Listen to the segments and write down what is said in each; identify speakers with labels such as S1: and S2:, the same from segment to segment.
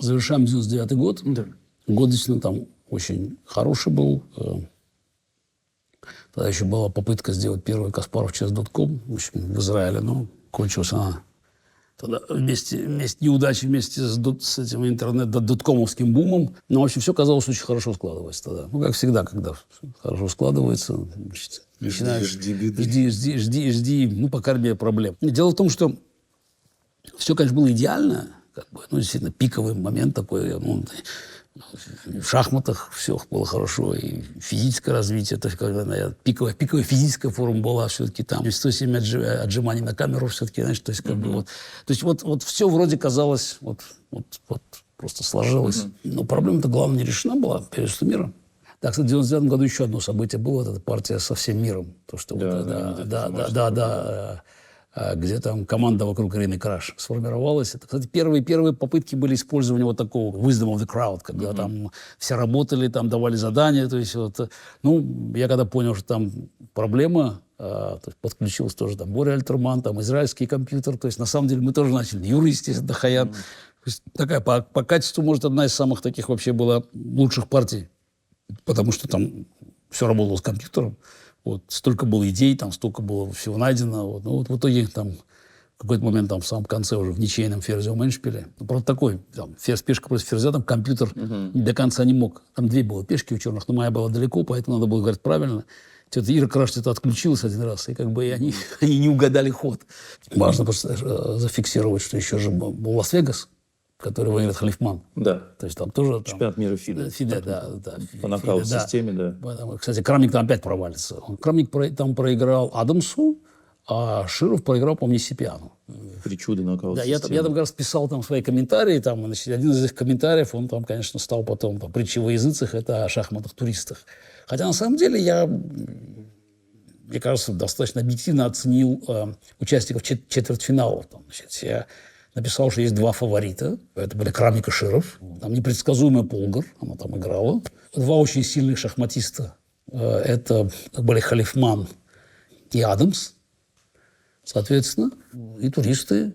S1: Завершаем 99-й год.
S2: Да.
S1: Год действительно там очень хороший был. Тогда еще была попытка сделать первый Каспаров chess.com, в общем, в Израиле, но кончилась она тогда вместе неудачи вместе с этим интернет-доткомовским бумом. Но, в общем, все казалось очень хорошо складывается тогда. Ну, как всегда, когда хорошо складывается, значит, начинаешь...
S2: Жди беды.
S1: Жди, ну, по крайней мере, проблем. Дело в том, что все, конечно, было идеально, как бы, ну, действительно, пиковый момент такой, ну, в шахматах все было хорошо, и физическое развитие, то есть, когда пиковая физическая форма была все-таки там, 107 отжиманий на камеру все-таки, знаешь, то есть, как бы, вот все вроде казалось, вот просто сложилось. Но проблема-то, главное, не решена была, перед миром. Так, кстати, в 99 году еще одно событие было, вот эта партия со всем миром. То, что где там команда вокруг Ирины Краш сформировалась. Это, кстати, первые попытки были использования вот такого wisdom of the crowd, когда там все работали, там давали задания. То есть, вот, ну, я когда понял, что там проблема, то есть подключился тоже там Боря Альтерман, там израильский компьютер. То есть, на самом деле, мы тоже начали. Юра, естественно, Дахаян. То есть, такая по качеству, может, одна из самых таких вообще была лучших партий. Потому что там все работало с компьютером. Вот, столько было идей, там столько было всего найдено. Вот. Ну, вот в итоге там в какой-то момент там в самом конце уже в ничейном ферзевом эндшпиле. Ну, правда, такой, там, пешка против ферзя, там компьютер до конца не мог. Там две было пешки у черных, но моя была далеко, поэтому надо было говорить правильно. Что-то Ира Краш что-то отключилась один раз, и как бы они не угадали ход. Важно просто зафиксировать, что еще же был Лас-Вегас, который выиграет Халифман.
S2: Да.
S1: То есть там тоже...
S2: Чемпионат мира ФИДЕ.
S1: ФИДЕ, да.
S2: По нокаут-системе, да.
S1: Кстати, Крамник там опять провалится. Крамник там проиграл Адамсу, а Широв проиграл, по-моему, Несипиану.
S2: Причуды нокаут-системы.
S1: Да, я там как раз писал там свои комментарии. Там, значит, один из этих комментариев, он там, конечно, стал потом притчей во языцах, это о шахматах-туристах. Хотя, на самом деле, мне кажется, достаточно объективно оценил участников четвертьфиналов. Значит, я написал, что есть два фаворита. Это были Крамник и Широв. Там непредсказуемая Полгар, она там играла. Два очень сильных шахматиста. Это были Халифман и Адамс, соответственно. И туристы.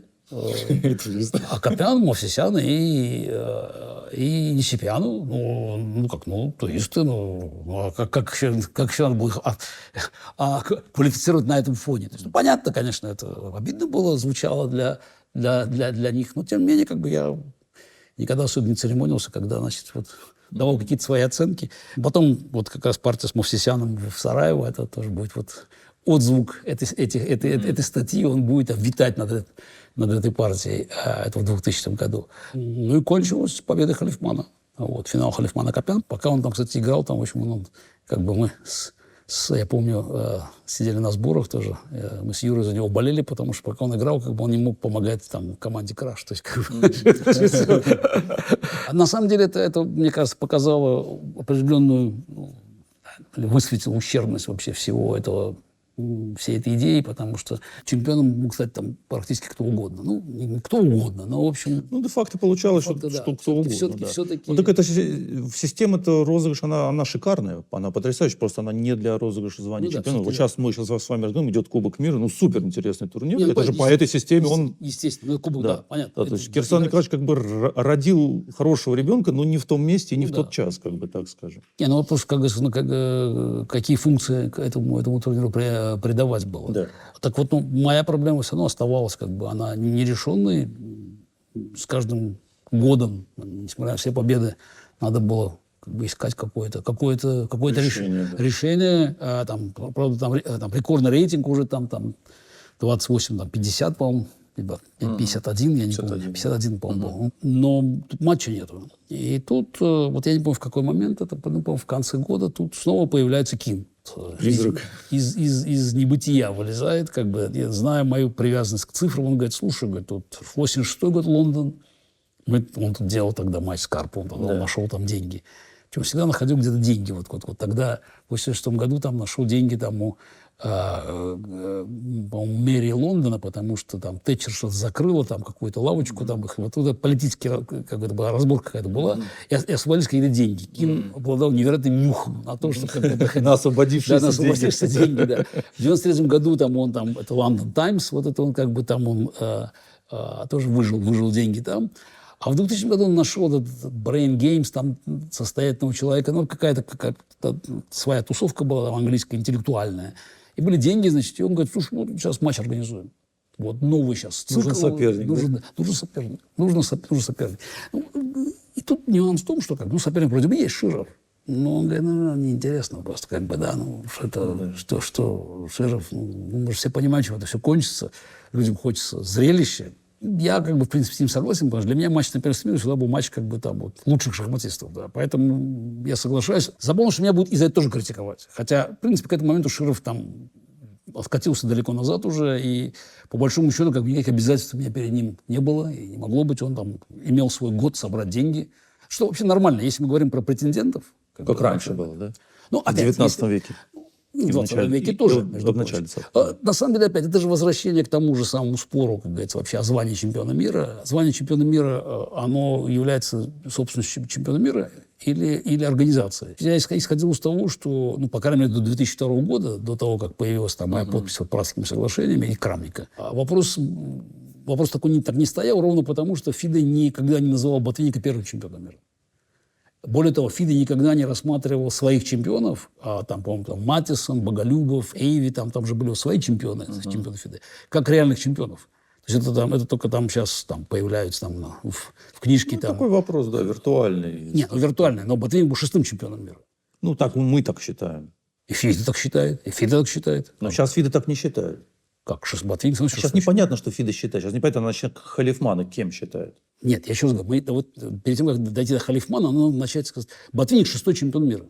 S1: Акопян, Мовсисян и Несипяну. Туристы. Как еще надо было квалифицировать на этом фоне? То есть, понятно, конечно, это обидно было, звучало для них. Но, тем не менее, как бы я никогда особо не церемонился, когда, значит, вот, давал какие-то свои оценки. Потом вот как раз партия с Мовсисяном в Сараево, это тоже будет вот отзвук этой статьи, он будет витать над этой партией. Это в 2000 году. Ну и кончилось победой Халифмана. Вот, финал Халифмана-Акопян. Пока он там, кстати, играл, там, в общем, как бы мы я помню, сидели на сборах тоже. Мы с Юрой за него болели, потому что пока он играл, как бы он не мог помогать там команде Краш. То есть, на самом деле это, мне кажется, показало определенную, высветило ущербность вообще всего этого, всей этой идеи, потому что чемпионом мог стать там практически кто угодно. Ну, не кто угодно, но, в общем...
S2: Ну, де-факто получалось, что кто угодно.
S1: Все-таки...
S2: Ну, так это система-то розыгрыш, она шикарная, она потрясающая, просто она не для розыгрыша звания чемпиона. Вот сейчас мы с вами разговариваем, идет Кубок мира, ну, супер интересный турнир. Это же по этой системе он...
S1: Естественно, Кубок, да, понятно.
S2: Да, то есть Кирсан Николаевич как бы родил хорошего ребенка, но не в том месте и не в тот час, как бы так скажем.
S1: Не, ну вопрос, какие функции к этому турниру придавать было.
S2: Да.
S1: Так вот, моя проблема все равно оставалась, как бы, она нерешенной. С каждым годом, несмотря на все победы, надо было как бы искать какое-то решение. Там, правда, там рекордный рейтинг уже там 28, там 50, по-моему, либо 51, я не помню, 51, по-моему, был. Но тут матча нету. И тут, вот я не помню, в какой момент, это, по-моему, в конце года, тут снова появляется Ким.
S2: Призрак.
S1: Из небытия вылезает, как бы, я знаю мою привязанность к цифрам, он говорит, слушай, говорит, тут 86-й год Лондон, он тут делал тогда матч с Карпом, он нашел там деньги. Причем всегда находил где-то деньги. Вот тогда, в 86 году, там нашел деньги там по-моему, мэрии Лондона, потому что там Тэтчер что-то закрыла, там какую-то лавочку, там их, вот это политическая разборка какая-то была, и освободились какие-то деньги. Ким обладал невероятным нюхом на то, что...
S2: На освободившиеся
S1: деньги, да. В 93 году там он, это London Times, вот это он как бы там, он тоже выжил деньги там. А в 2000 году он нашел этот Brain Games, там состоятельного человека, ну, какая-то своя тусовка была там, английская, интеллектуальная. И были деньги, значит, и он говорит, слушай, ну, сейчас матч организуем. Вот новый сейчас цикл.
S2: Нужен соперник.
S1: Нужен соперник. Нужен соперник. Ну, и тут нюанс в том, что как, ну, соперник вроде бы есть Широв. Но он говорит, ну, неинтересно просто, как бы, да, ну, что Широв, ну, мы же все понимаем, чем это все кончится. Людям хочется зрелища. Я, как бы, в принципе, с ним согласен, потому что для меня матч на первенстве мира всегда был матч, как бы, там, вот, лучших шахматистов, да. Поэтому я соглашаюсь. Забавно, что меня будут из-за этого тоже критиковать. Хотя, в принципе, к этому моменту Широв там откатился далеко назад уже, и по большому счету, как бы, никаких обязательств у меня перед ним не было, и не могло быть. Он там имел свой год собрать деньги. Что вообще нормально, если мы говорим про претендентов.
S2: Как раньше было, да?
S1: Ну,
S2: в 19 веке.
S1: И в 20 веке тоже, между
S2: прочим.
S1: На самом деле, опять, это же возвращение к тому же самому спору, как говорится, вообще о звании чемпиона мира. Звание чемпиона мира, оно является собственностью чемпиона мира или организации. Я исходил из того, что, ну, по крайней мере, до 2002 года, до того, как появилась там моя подпись под Пражскими соглашениями и Крамника, вопрос такой так не стоял, ровно потому, что ФИДE никогда не называл Ботвинника первым чемпионом мира. Более того, ФИДE никогда не рассматривал своих чемпионов, там, по-моему, там, Матисон, Боголюбов, Эйви, там же были свои чемпионы, чемпионы ФИДE, как реальных чемпионов. То есть это только там сейчас там, появляются там, в книжке.
S2: Ну,
S1: там.
S2: Такой вопрос, да, виртуальный.
S1: Нет, виртуальный, но Ботвинник был 6-м чемпионом мира.
S2: Ну, так мы так считаем.
S1: И ФИДE так считает, и ФИДE так считает.
S2: Но сейчас ФИДE так не считает.
S1: Как? Ботвинник, значит,
S2: сейчас непонятно, что ФИДE считает. Сейчас непонятно, значит, Халифмана кем считает.
S1: Нет, я еще раз говорю, вот перед тем, как дойти до Халифмана, надо начать сказать, Ботвинник 6-й чемпион мира.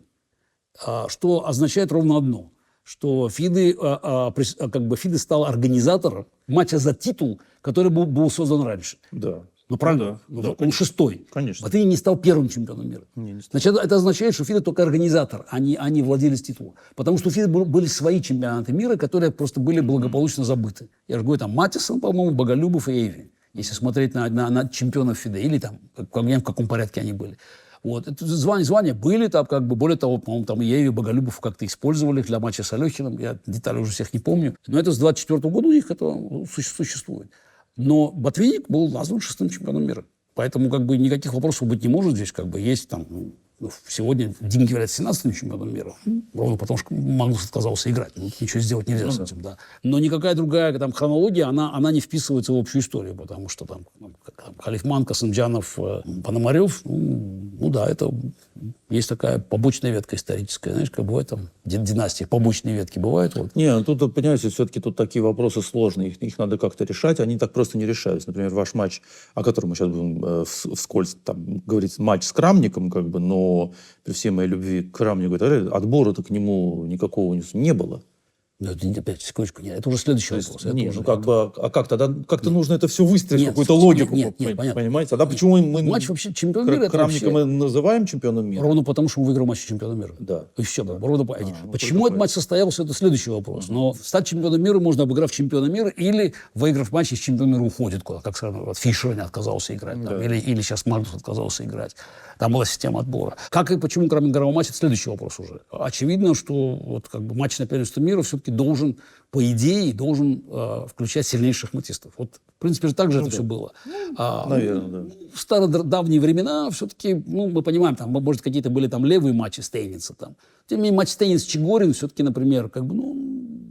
S1: Что означает ровно одно, что ФИДE, как бы ФИДE стал организатором матча за титул, который был создан раньше.
S2: Да.
S1: Ну, правильно?
S2: Да,
S1: Он 6-й.
S2: Конечно.
S1: Ботвинник не стал первым чемпионом мира.
S2: Не стал.
S1: Значит, это означает, что ФИДE только организатор, а не владелец титула. Потому что у ФИДE были свои чемпионаты мира, которые просто были благополучно забыты. Я же говорю, там Матисон, по-моему, Боголюбов и Эйви. Если смотреть на чемпионов ФИДE, или там, в каком порядке они были. Вот. Это звания были, там, как бы, более того, по-моему, там и Эйви, Боголюбов как-то использовали их для матча с Алехиным. Я детали уже всех не помню. Но это с 24 года у них это существует. Но Ботвинник был назван 6-м чемпионом мира. Поэтому как бы никаких вопросов быть не может здесь. Как бы есть там... Сегодня Димки является 17-м чемпионом мира. Ровно потому, что Магнус отказался играть. Ну, ничего сделать нельзя с этим, да. Но никакая другая там, хронология, она не вписывается в общую историю, потому что там Халифман, Касымджанов, Пономарев, ну да, это есть такая побочная ветка историческая. Знаешь, как бывает там династии, побочные ветки бывают. Вот.
S2: Не, ну тут, понимаете, все-таки тут такие вопросы сложные. Их надо как-то решать, они так просто не решаются. Например, ваш матч, о котором мы сейчас будем вскользь там, говорить, матч с Крамником, как бы, но при всей моей любви к Крамнику, отбора-то к нему никакого не было.
S1: Ну, опять, секундочку, нет, это уже следующий вопрос.
S2: Нет, ну как бы, а как тогда, как-то нужно это все выстроить, какую-то логику,
S1: нет, понятно.
S2: Понимаете? А почему мы
S1: матч вообще чемпион мира?
S2: Крамника мы называем чемпионом мира?
S1: Ровно потому, что он выиграл матч чемпиона мира.
S2: Да.
S1: И все. Да. Ровно почему этот матч состоялся, это следующий вопрос. Но стать чемпионом мира можно, обыграв чемпиона мира, или выиграв матч, и чемпион мира уходит куда. Как сказано, Фишер не отказался играть. Там, или сейчас Магнус отказался играть. Там была система отбора. Как и почему Крамник играл матч, это следующий вопрос уже. Очевидно, что вот, как бы, матч на первенство мира все-таки должен, по идее, включать сильнейших шахматистов. Вот, в принципе, же так же это все было.
S2: Наверное, да.
S1: В стародавние времена все-таки, мы понимаем, там, может, какие-то были там левые матчи Стейница. Там. Тем не менее, матч Стейниц-Чигорин все-таки, например, как бы,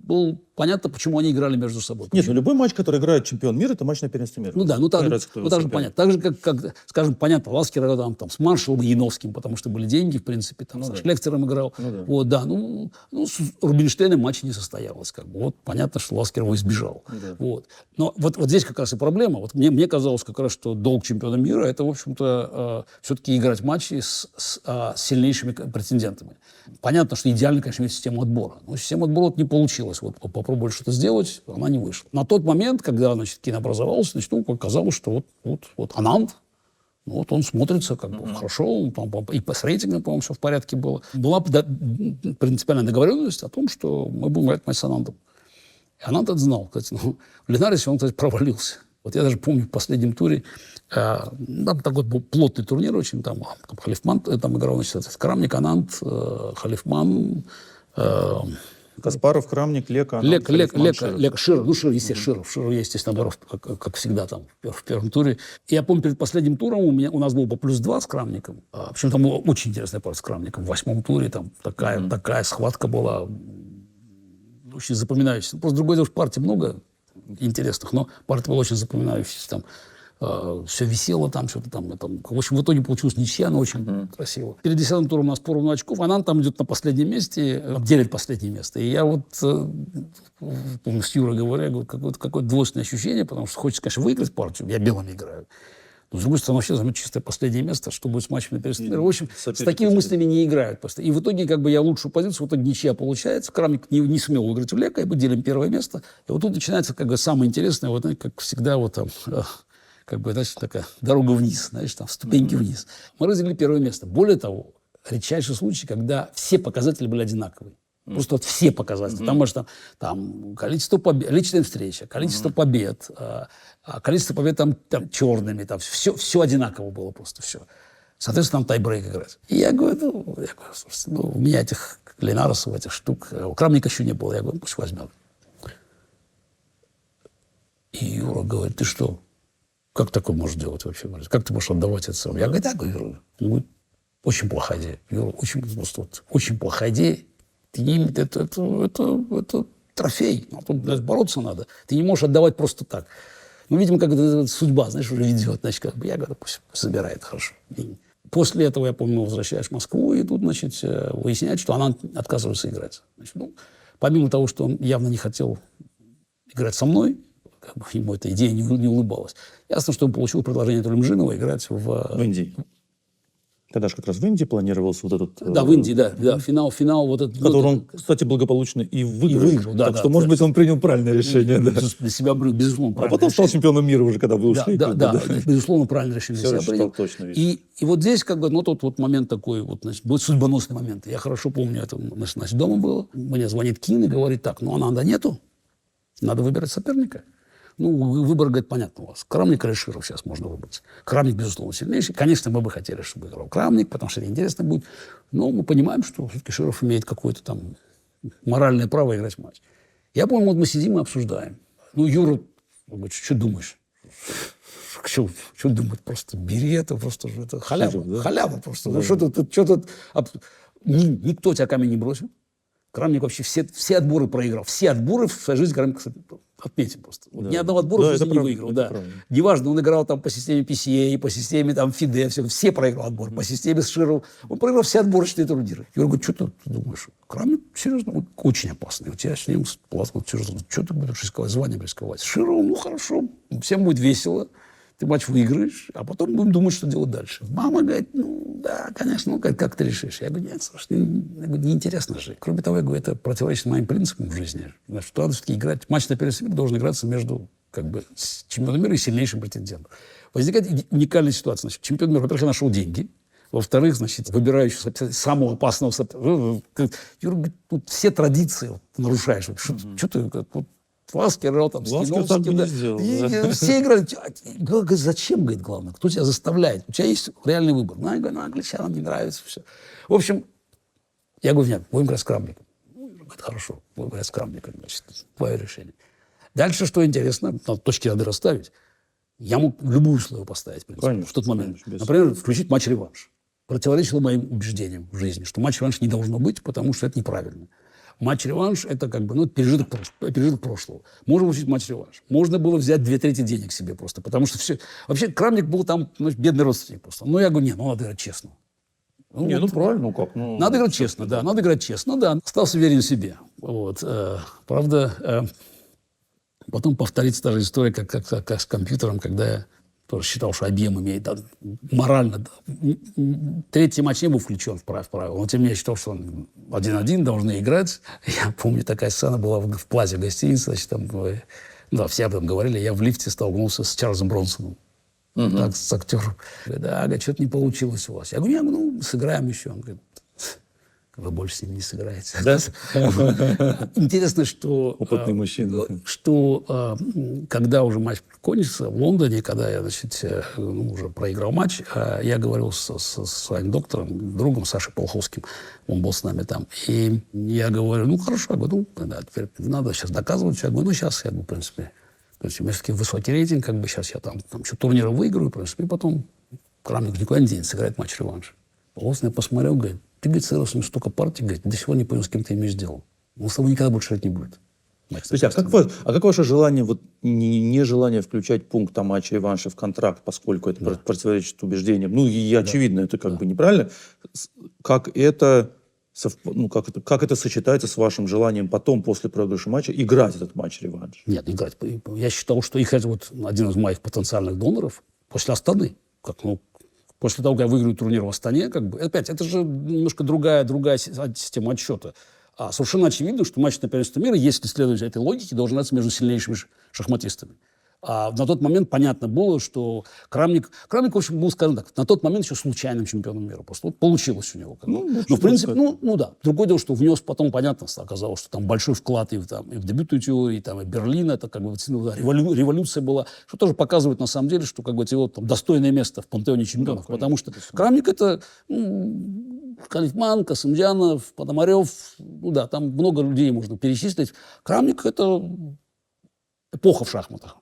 S1: было понятно, почему они играли между собой.
S2: Нет, любой матч, который играет чемпион мира, это матч на первенстве мира.
S1: Ну да, так же понятно. Так же, как, скажем, понятно, Ласкер играл там с Маршалом и Яновским, потому что были деньги, в принципе, там, со Шлехтером играл. Вот, да, с Рубинштейном матч не состоялось. Как бы. Вот понятно, что Ласкер его избежал. Вот. Но вот здесь как раз и проблема. Вот мне казалось как раз, что долг чемпиона мира — это, в общем-то, все-таки играть матчи с сильнейшими претендентами. Понятно, что идеально, конечно, есть система отбора. Но система отбора не получилась. Вот попробовали что-то сделать, она не вышла. На тот момент, когда, значит, Кин образовался, значит, оказалось, что вот Ананд, вот он смотрится как бы хорошо, и с рейтингом, по-моему, все в порядке было. Была принципиальная договоренность о том, что мы будем играть матч с Анандом. И Ананд это знал. Кстати, в Линарисе он, кстати, провалился. Вот я даже помню в последнем туре, там такой был плотный турнир очень, там Халифман, там играл, значит, Крамник, Ананд, Халифман,
S2: Каспаров, Крамник, Лека, Анан,
S1: Лека, Широв. Ну, Широв, естественно, Широв, естественно, наоборот, как всегда там в первом туре. И я помню, перед последним туром у нас был по +2 с Крамником. Причем там была очень интересная пара с Крамником. В 8-м туре там такая схватка была. Очень запоминающаяся. Просто другой дело, в партии много интересных, но партия была очень запоминающаяся. Там все висело там, что-то там. В общем, в итоге получилась ничья, но очень красиво. Перед 10-м туром у нас поровну очков. Анан там идет на последнем месте, делит последнее место. И я вот, помню, с Юрой говорю, какое-то двойственное ощущение, потому что хочется, конечно, выиграть партию. Я белыми играю. Но, с другой стороны, вообще займет чистое последнее место, что будет с матчем на первенстве мира. В общем, с такими мыслями не играют просто. И в итоге, как бы, я лучшую позицию, в итоге ничья получается. Крамник не сумел выиграть у Лека, и мы делим первое место. И вот тут начинается, как бы, самое интересное, вот, как всегда, вот там, как бы, значит, такая дорога вниз, знаешь, там, ступеньки вниз. Мы разделили первое место. Более того, редчайший случай, когда все показатели были одинаковые. Просто вот все показатели. Там, может, там количество побед, личная встреча, количество побед, количество побед там черными, там все одинаково было просто, все. Соответственно, там тайбрейк играть. И я говорю, у меня этих Ленаросов, этих штук, у Крамника еще не было. Я говорю, пусть возьмет. И Юра говорит, ты что? Как такое можешь делать вообще? Как ты можешь отдавать это сам? Я говорю, да, говорю, очень плохая идея. Юра, очень плохая идея. Это трофей. Тут бороться надо. Ты не можешь отдавать просто так. Ну, видимо, как это судьба, знаешь, уже ведет. Значит, как бы я говорю, пусть забирает, хорошо. И после этого, я помню, возвращаешь в Москву, и тут, значит, выясняет, что она отказывается играть. Значит, помимо того, что он явно не хотел играть со мной, как бы ему эта идея не улыбалась. Ясно, что он получил предложение от Улимжинова играть в
S2: Индии. Тогда же как раз в Индии планировался вот этот...
S1: Да, в Индии, да. Финал вот этот...
S2: Который он, кстати, благополучно и выиграл.
S1: Да,
S2: так что, может быть, он принял правильное решение. Да.
S1: Для себя, безусловно, правильное
S2: А потом стал чемпионом мира уже, когда вы ушли.
S1: Да, безусловно, правильное решение
S2: Все
S1: для себя принял.
S2: точно.
S1: И вот здесь, как бы, тот вот момент такой, вот, значит, будет судьбоносный момент. Я хорошо помню, это, значит, дома было. Мне звонит Кин и говорит, так, Ананда нету, надо выбирать соперника. Выбор, говорит, понятно у вас. Крамник или Широв сейчас можно выбрать. Крамник, безусловно, сильнейший. Конечно, мы бы хотели, чтобы играл Крамник, потому что это интересно будет. Но мы понимаем, что все-таки Широв имеет какое-то там моральное право играть матч. Я помню, вот мы сидим и обсуждаем. Юра говорит, что думаешь? Что думать? Просто бери это, просто это халява. Широв, да? Халява просто. Да. Что тут... Никто тебя камень не бросил. Крамник вообще все отборы проиграл. Все отборы в своей жизни Крамник отметим просто. Да. Ни одного отбора в жизни не выиграл. Да. Неважно, он играл там по системе PCA, по системе там FIDE, все проиграл отбор. По системе Широв. Он проиграл все отборочные турниры. Юра говорит, что ты думаешь? Крамник, серьезно, очень опасный. У тебя с ним платно, что ты будешь рисковать? Званием рисковать. Широв, хорошо, всем будет весело. Ты матч выиграешь, а потом будем думать, что делать дальше. Мама говорит, да, конечно, как ты решишь? Я говорю, нет, слушай, неинтересно же. Кроме того, я говорю, это противоречит моим принципам в жизни. Что надо все-таки играть. Матч на первенстве мира должен играться между чемпионом мира и сильнейшим претендентом. Возникает уникальная ситуация. Значит, чемпион мира, во-первых, я нашел деньги. Во-вторых, значит, выбирающий самого опасного соперника. Юра говорит, тут все традиции нарушаешь. Что ты... Ласкер играл там, Скиновский. Все играли. Зачем, говорит, главное? Кто тебя заставляет? У тебя есть реальный выбор. Я говорю, англичанам не нравится все. В общем, я говорю, нет, будем играть с Крамником. Говорит, хорошо, будем играть с Крамником. Значит, твое решение. Дальше, что интересно, точки надо расставить. Я мог любую условие поставить, в принципе, в тот момент. Например, включить матч-реванш. Противоречило моим убеждениям в жизни, что матч-реванш не должно быть, потому что это неправильно. Матч-реванш – это как бы пережиток прошлого. Можно получить матч-реванш. Можно было взять 2/3 денег себе просто, потому что все... Вообще, Крамник был там бедный родственник просто. Я говорю, нет, надо играть честно.
S2: Правильно, как?
S1: Надо играть честно, да, надо играть честно, да. Остался уверен в себе. Правда, потом повторится та же история, как с компьютером, когда я тоже считал, что IBM имеет морально... Третий матч не был включен в правила. Но тем не менее, я считал, что он 1-1 должны играть. Я помню, такая сцена была в плазе гостиницы. Значит, там, все об этом говорили. Я в лифте столкнулся с Чарльзом Бронсоном. Так, с актером. Говорит, что-то не получилось у вас. Я говорю, сыграем еще. Он говорит, вы больше с ним не сыграете.
S2: Да?
S1: Интересно, что...
S2: Опытный мужчина.
S1: Что когда уже матч кончится в Лондоне, когда я, уже проиграл матч, я говорил со своим доктором, другом Сашей Полховским, он был с нами там, и я говорю, хорошо, я говорю, да, теперь надо сейчас доказывать, я говорю, сейчас, в принципе, у меня все-таки высокий рейтинг, сейчас я там еще турниры выиграю, в принципе, и потом Крамник никуда не денется, сыграет матч-реванш. Полховский на меня посмотрел, говорит, ты, говорит, сыграл с ним столько партий, говорит, до сих пор не понял, с кем ты имеешь дело. Он с тобой никогда больше играть не будет.
S2: Слушайте, как ваше желание, нежелание включать пункт о матче-реванше в контракт, поскольку это противоречит убеждениям? Очевидно, это бы неправильно. Как это сочетается с вашим желанием потом, после проигрыша матча, играть этот матч-реванш?
S1: Нет, играть. Я считал, что один из моих потенциальных доноров после Астаны, после того, как я выиграю турнир в Астане, опять, это же немножко другая система отсчета. Совершенно очевидно, что матч на первенство мира, если следовать этой логике, должен играться между сильнейшими шахматистами. На тот момент понятно было, что Крамник, в общем, был, скажем так, на тот момент еще случайным чемпионом мира. Просто получилось у него. В принципе, да. Другое дело, что внес потом, понятно, оказалось, что там большой вклад и в дебютную теорию, и Берлин, это революция была, что тоже показывает, на самом деле, что его достойное место в пантеоне чемпионов. Потому что Крамник это... Калифман, Касымджанов, Пономарев, там много людей можно перечислить. Крамник – это эпоха в шахматах.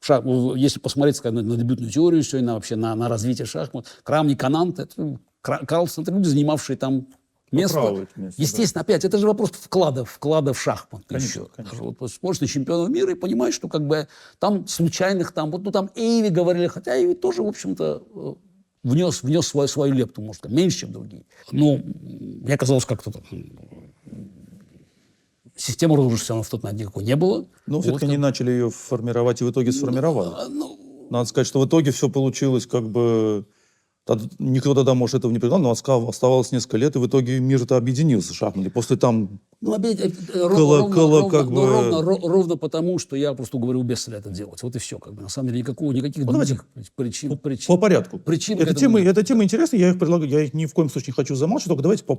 S1: Если посмотреть на дебютную теорию сегодня, вообще на развитие шахмат, Крамник, Анант, Карлсон – это люди, занимавшие там место. Естественно, опять, это же вопрос вклада в шахмат.
S2: Конечно.
S1: Смотришь на чемпионов мира и понимаешь, что там случайных, там Эйви говорили, хотя Эйви тоже, в общем-то, внес свою лепту, может сказать, меньше, чем другие. Но мне казалось, как-то так. Системы разрушения в тот момент никакой не было.
S2: Все-таки они начали ее формировать и в итоге сформировали. Надо сказать, что в итоге все получилось никто тогда, может, этого не предполагал, но оставалось несколько лет, и в итоге мир-то объединился шахматный. После там...
S1: Ровно потому, что я просто уговорил Бесселя это делать. Вот и все. На самом деле никаких других причин.
S2: По порядку. Эта тема интересная, я их ни в коем случае не хочу замалчивать, только давайте по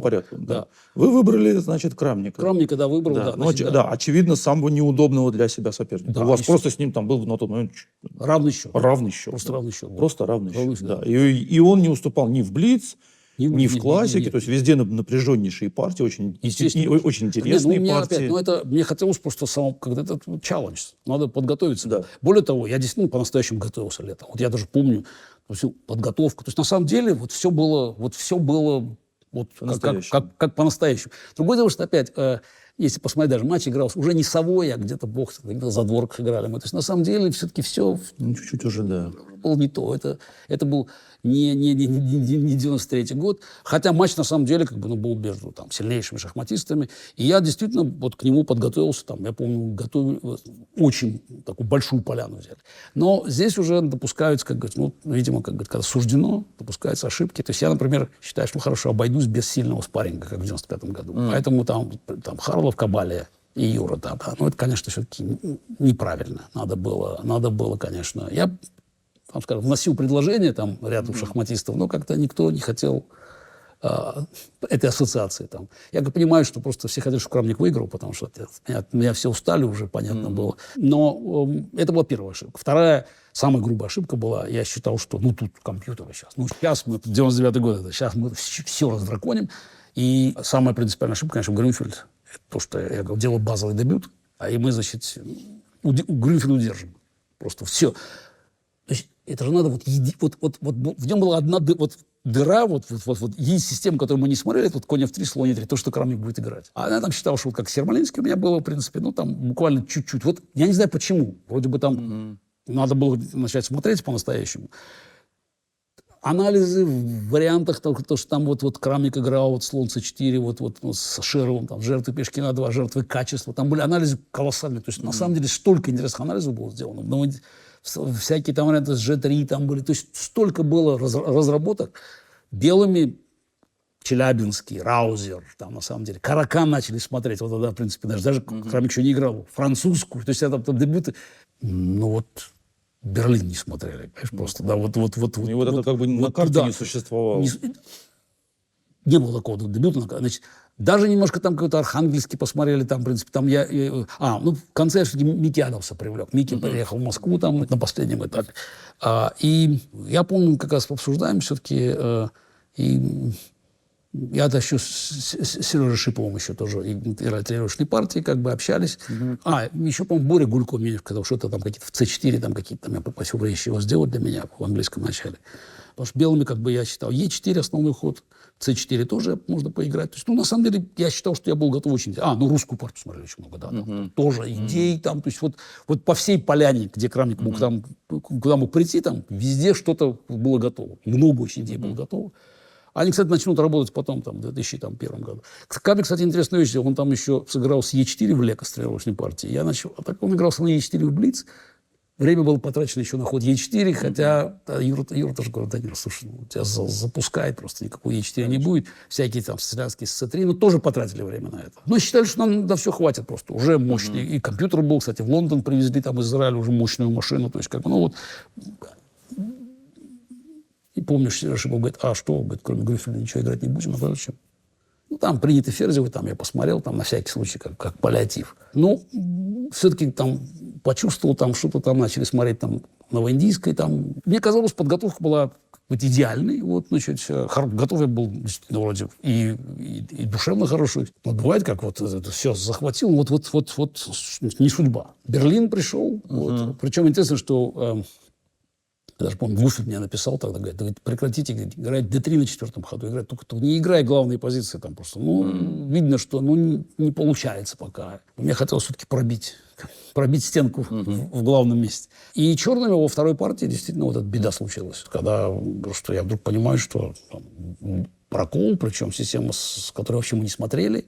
S2: порядку.
S1: Да.
S2: Вы выбрали, значит, Крамника.
S1: Крамника, да, выбрал.
S2: Да. Очевидно, самого неудобного для себя соперника.
S1: Да,
S2: у вас просто с ним там был на тот момент...
S1: Равный счет.
S2: Просто
S1: равный счет.
S2: Просто равный счет, да. И он не уступал ни в блиц, ни в классике, то есть везде напряженнейшие партии, очень интересные партии.
S1: Мне хотелось просто когда-то челлендж, надо подготовиться.
S2: Да.
S1: Более того, я действительно по-настоящему готовился летом. Я даже помню всю подготовку. То есть на самом деле все было как по-настоящему. Другое дело, что опять, если посмотреть, даже матч игрался уже не совой, а где-то где-то за дворках играли мы. То есть на самом деле все-таки все...
S2: чуть-чуть уже, да.
S1: Было не то. Это был не 93-й год. Хотя матч на самом деле был между сильнейшими шахматистами. И я действительно к нему подготовился. Я помню, очень такую большую поляну взяли. Но здесь уже допускаются, видимо, когда суждено, допускаются ошибки. То есть я, например, считаю, что хорошо обойдусь без сильного спарринга, как в 95-м году. Поэтому там Харлов, Кабалия и Юра. Но это, конечно, все-таки неправильно. Надо было, конечно. Я вносил предложение ряду шахматистов, но как-то никто не хотел этой ассоциации. Я понимаю, что просто все хотят, чтобы Крамник выиграл, потому что меня все устали уже, понятно было. Но это была первая ошибка. Вторая, самая грубая ошибка была, я считал, что тут компьютеры сейчас. Сейчас мы, 99-й год, сейчас мы все раздраконим. И самая принципиальная ошибка, конечно, Грюнфельд. Это то, что я делал базовый дебют, и мы, Грюнфельда удержим. Просто все. То есть это же надо в нем была одна дыра, есть система, которую мы не смотрели, конь F3, слон E3, то, что Крамник будет играть. А я считал, что как Сермалинский у меня было, в принципе, буквально чуть-чуть. Я не знаю почему. Вроде бы надо было начать смотреть по-настоящему. Анализы в вариантах, то, что там Крамник играл, слон C4, с Шеровым, жертвы пешки на 2, жертвы качества. Там были анализы колоссальные. То есть, на самом деле, столько интересных анализов было сделано. Но всякие варианты с G3 там были. То есть, столько было разработок. Белыми Челябинский, Раузер, на самом деле. Каракан начали смотреть. Тогда, в принципе, даже Крамник еще не играл. Французскую. То есть, это дебюты. Берлин не смотрели, понимаешь, просто, да,
S2: это на карте не существовало.
S1: Не было такого дебюта. Значит, Даже немножко там какой-то Архангельский посмотрели, там, в принципе, там в конце я все-таки Микки Адамса привлек. Микки приехал в Москву там на последнем этапе. И я помню, как раз обсуждаем все-таки, и я еще с Сережей Шиповым еще тоже играли тренировочной партии, как бы общались. Еще, по-моему, Боря Гулько мне сказал, что это там какие-то в C4, там какие-то, там я попросил вещи его сделать для меня в английском начале. Потому что белыми, как бы, я считал, Е4 основной ход, С4 тоже можно поиграть. То есть, на самом деле, я считал, что я был готов очень... русскую партию смотрели очень много, да. Там тоже идей, там, то есть, вот по всей поляне, где Крамник мог там, куда мог прийти, там, везде что-то было готово. Много очень идей было готово. Они, кстати, начнут работать потом, там, в 2001 году. Крамник, кстати, интересная вещь, он там еще сыграл с Е4 в Леко, с тренировочной партии. Я начал... А так он игрался на Е4 в Блиц. Время было потрачено еще на ход Е4, хотя Юра тоже говорит, Данил, слушай, тебя запускает, просто никакой Е4 не будет. Всякие там стрелянские с С3, но тоже потратили время на это. Но считали, что нам на все хватит просто. Уже мощный. И компьютер был, кстати, в Лондон привезли там из Израиля уже мощную машину. То есть, как бы, И помнишь, Сережа говорит, что? Говорит, кроме Гриффина ничего играть не будем. Зачем? Там приняты Ферзевы, там я посмотрел, там на всякий случай, как паллиатив. Все-таки там почувствовал, там что-то там начали смотреть там новоиндийское. Там. Мне казалось, подготовка была идеальной. Готов я был действительно вроде и душевно хороший. Но бывает, как это все захватил, не судьба. Берлин пришел. Причем интересно, что... Я даже помню, Гуфель мне написал тогда, говорит, прекратите играть D3 на 4-м ходу. Играть, только не играй главные позиции. Там просто, видно, что не получается пока. Мне хотелось все-таки пробить стенку в главном месте. И черными во второй партии действительно эта беда случилась. Когда просто я вдруг понимаю, что прокол, причем система, с которой вообще мы не смотрели.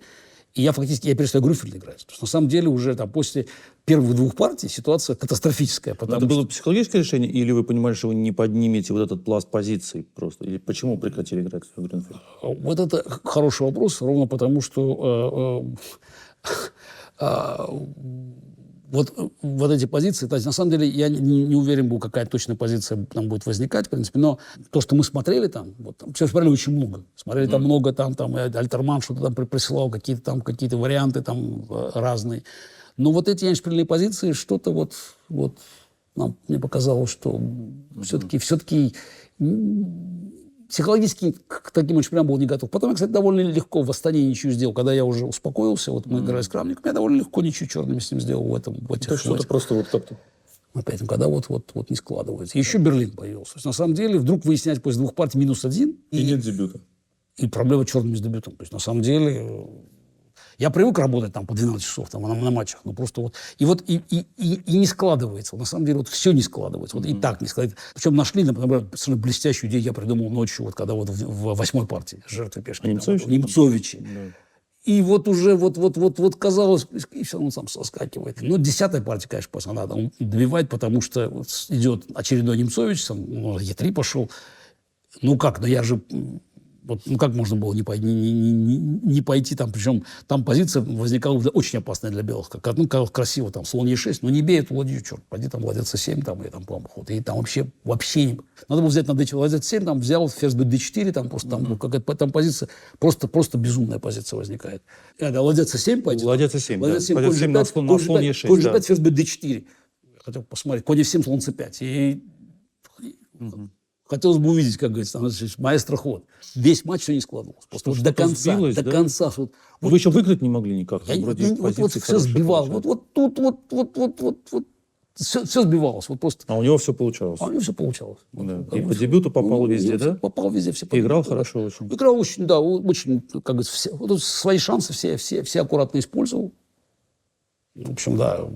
S1: И я перестаю Грюфельда играть. То есть, на самом деле, уже там, после первых двух партий ситуация катастрофическая.
S2: Это было психологическое решение, или вы понимали, что вы не поднимете вот этот пласт позиций просто? Или почему прекратили играть в Грюнфельд?
S1: Вот это хороший вопрос, ровно потому, что вот эти позиции, то есть, на самом деле, я не уверен был, какая точная позиция там будет возникать, в принципе, но то, что мы смотрели там, все смотрели очень много. Смотрели там много, там Альтерман что-то там присылал, какие-то варианты там разные. Но вот эти эндшпильные позиции, что-то мне показалось, что все-таки психологически к таким эндшпилям был не готов. Потом я, кстати, довольно легко в Астане ничью сделал. Когда я уже успокоился, мы играли с Крамником, я довольно легко ничью черными с ним сделал в этих...
S2: То что-то просто как-то...
S1: Опять, когда не складывается. Еще Берлин появился. То есть, на самом деле, вдруг выяснять после двух партий -1.
S2: И нет дебюта.
S1: И проблема черными с дебютом. То есть, на самом деле... Я привык работать там по 12 часов там, на матчах, но просто и не складывается. На самом деле все не складывается. И так не складывается. Причем нашли, например, совершенно блестящую идею, я придумал ночью, когда в 8-й партии жертвы пешки. Немцовичи. Да. И уже казалось, и все равно сам соскакивает. Но 10-я партия, конечно, просто надо добивать, потому что идет очередной Немцович, Е3 пошел. Я же... как можно было не пойти там, причем там позиция возникала очень опасная для белых. Как красиво, там, слон Е6, но не бей эту ладью, черт, пойди там ладья С7, там, и там, по-моему, ход. И там вообще не... Надо было взять на ладья С7, там, взял ферзь Д4, там, просто там, какая-то там позиция, просто безумная позиция возникает. Ладья С7 пойти.
S2: Ладья С7, да. Ладья С7 на слон Е6,
S1: конь G5, ферзь Б4. Хотел посмотреть. Конь F7, слон С5. И... Хотелось бы увидеть, как говорится, маэстро ход. Весь матч все не складывалось. Просто до конца.
S2: Вы еще выиграть не могли никак.
S1: Все сбивалось. Все сбивалось.
S2: А у него все получалось. Да. И по дебюту попал везде, да?
S1: Попал везде.
S2: И играл хорошо очень.
S1: Играл очень, да, очень, как говорится, свои шансы все аккуратно использовал. В общем, да.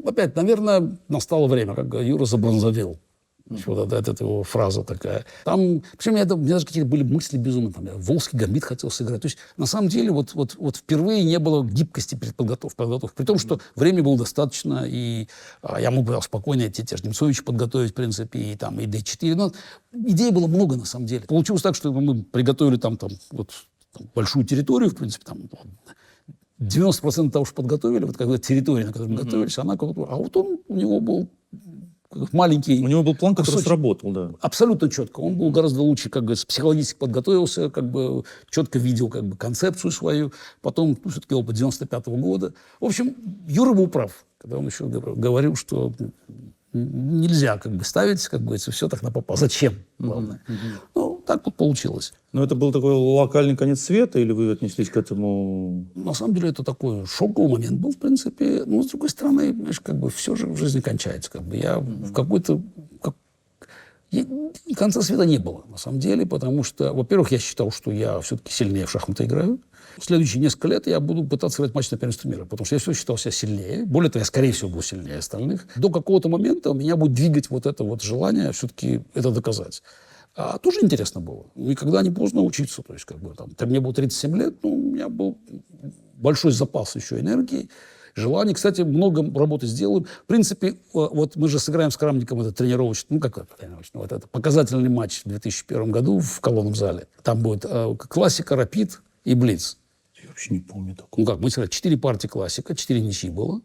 S1: Опять, наверное, настало время, как Юра забронзовел. Вот эта его фраза такая. Там, причем у меня даже какие-то были мысли безумные. Там, я Волжский гамбит хотел сыграть. То есть, на самом деле, впервые не было гибкости перед подготовкой. При том, что времени было достаточно, и я мог бы спокойно те же Немцовича подготовить, в принципе, и D4. Но идей было много, на самом деле. Получилось так, что мы приготовили там большую территорию, в принципе, там 90% того, что подготовили, территория, на которой мы готовились, она... у него был маленький.
S2: У него был план, который
S1: кусочек.
S2: сработал, да.
S1: Абсолютно четко. Он был гораздо лучше, как говорится, психологически подготовился, как бы четко видел как бы концепцию свою. Потом, все-таки опыт 95-го года. В общем, Юра был прав, когда он еще говорил, что нельзя как бы ставить, как бы, все так на попа. Зачем, главное. Ну, так вот получилось.
S2: Но это был такой локальный конец света, или вы отнеслись к этому?
S1: На самом деле это такой шоковый момент был, в принципе. Но, с другой стороны, знаешь, как бы все же в жизни кончается. Как бы я в какой-то... Конца света не было, на самом деле, потому что, во-первых, я считал, что я все-таки сильнее в шахматы играю. В следующие несколько лет я буду пытаться играть матч на первенство мира, потому что я все считал себя сильнее. Более того, я, скорее всего, был сильнее остальных. До какого-то момента меня будет двигать вот это вот желание все-таки это доказать. А тоже интересно было. Никогда не поздно учиться. То есть, как бы, там, мне было 37 лет, ну, у меня был большой запас еще энергии, желаний. Кстати, много работы сделаем. В принципе, вот мы же сыграем с Крамником этот тренировочный, вот это показательный матч в 2001 году в колонном зале. Там будет классика, рапид и блиц.
S2: Я вообще не помню такого.
S1: Ну как, мы сыграли 4 партии классика, 4 ничьи было.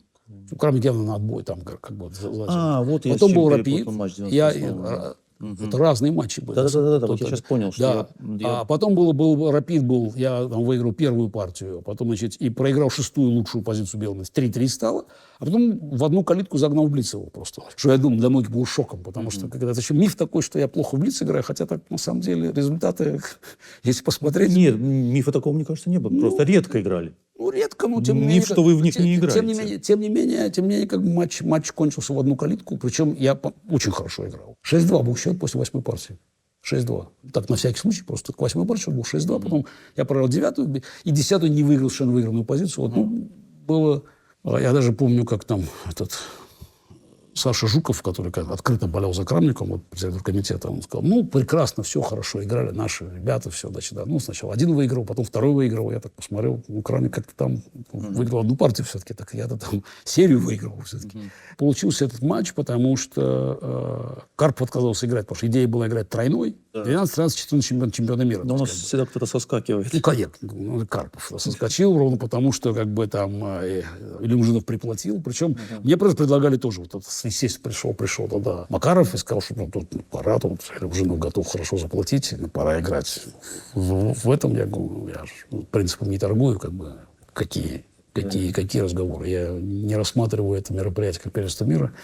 S1: Крамник явно на отбой там как бы.
S2: Вот я
S1: Потом
S2: с чем
S1: был рапид.
S2: перепутал матч 98-го.
S1: Это разные матчи были.
S2: Да, вот я сейчас понял, что
S1: А потом был рапид, я там выиграл первую партию, потом, значит, и проиграл шестую лучшую позицию белых. 3-3 стало, а потом в одну калитку загнал в блиц его просто. Что я думаю, для многих был шоком, потому что когда это еще миф такой, что я плохо в блиц играю, хотя так на самом деле результаты, если посмотреть...
S2: Нет, мифа такого, мне кажется, не было. Просто редко играли.
S1: Ну, редко, но тем не
S2: Миф,
S1: менее...
S2: что вы в них не играете.
S1: Тем не менее, как бы матч кончился в одну калитку, причем я очень хорошо играл. 6-2 был счет после 8-й партии. 6-2. Так, на всякий случай, просто к 8-й партии был 6-2, потом я проиграл 9-ю, и 10-ю не выиграл совершенно выигранную позицию. Вот, ну, было... Я даже помню, как там этот... Саша Жуков, который открыто болел за Крамником, вот, председатель комитета, он сказал, ну, прекрасно, все хорошо, играли наши ребята, все, значит, да. Ну, сначала один выиграл, потом второй выиграл, я так посмотрел, ну, Крамник как-то там выиграл одну партию все-таки, так я-то там серию выиграл все-таки. Получился этот матч, потому что Карпов отказался играть, потому что идея была играть тройной, 12, 13, 14 чемпиона мира.
S2: Но у нас всегда кто-то соскакивает.
S1: Ну, конечно, Карпов соскочил ровно потому, что как бы там Илюмжинов приплатил. Причем мне просто предлагали тоже, вот, естественно, пришел тогда Макаров и сказал, что ну, тут пора, тут Илюмжинов готов хорошо заплатить, пора играть. В этом я говорю, я принципом не торгую, как бы, какие разговоры. Я не рассматриваю это мероприятие как первенство мира,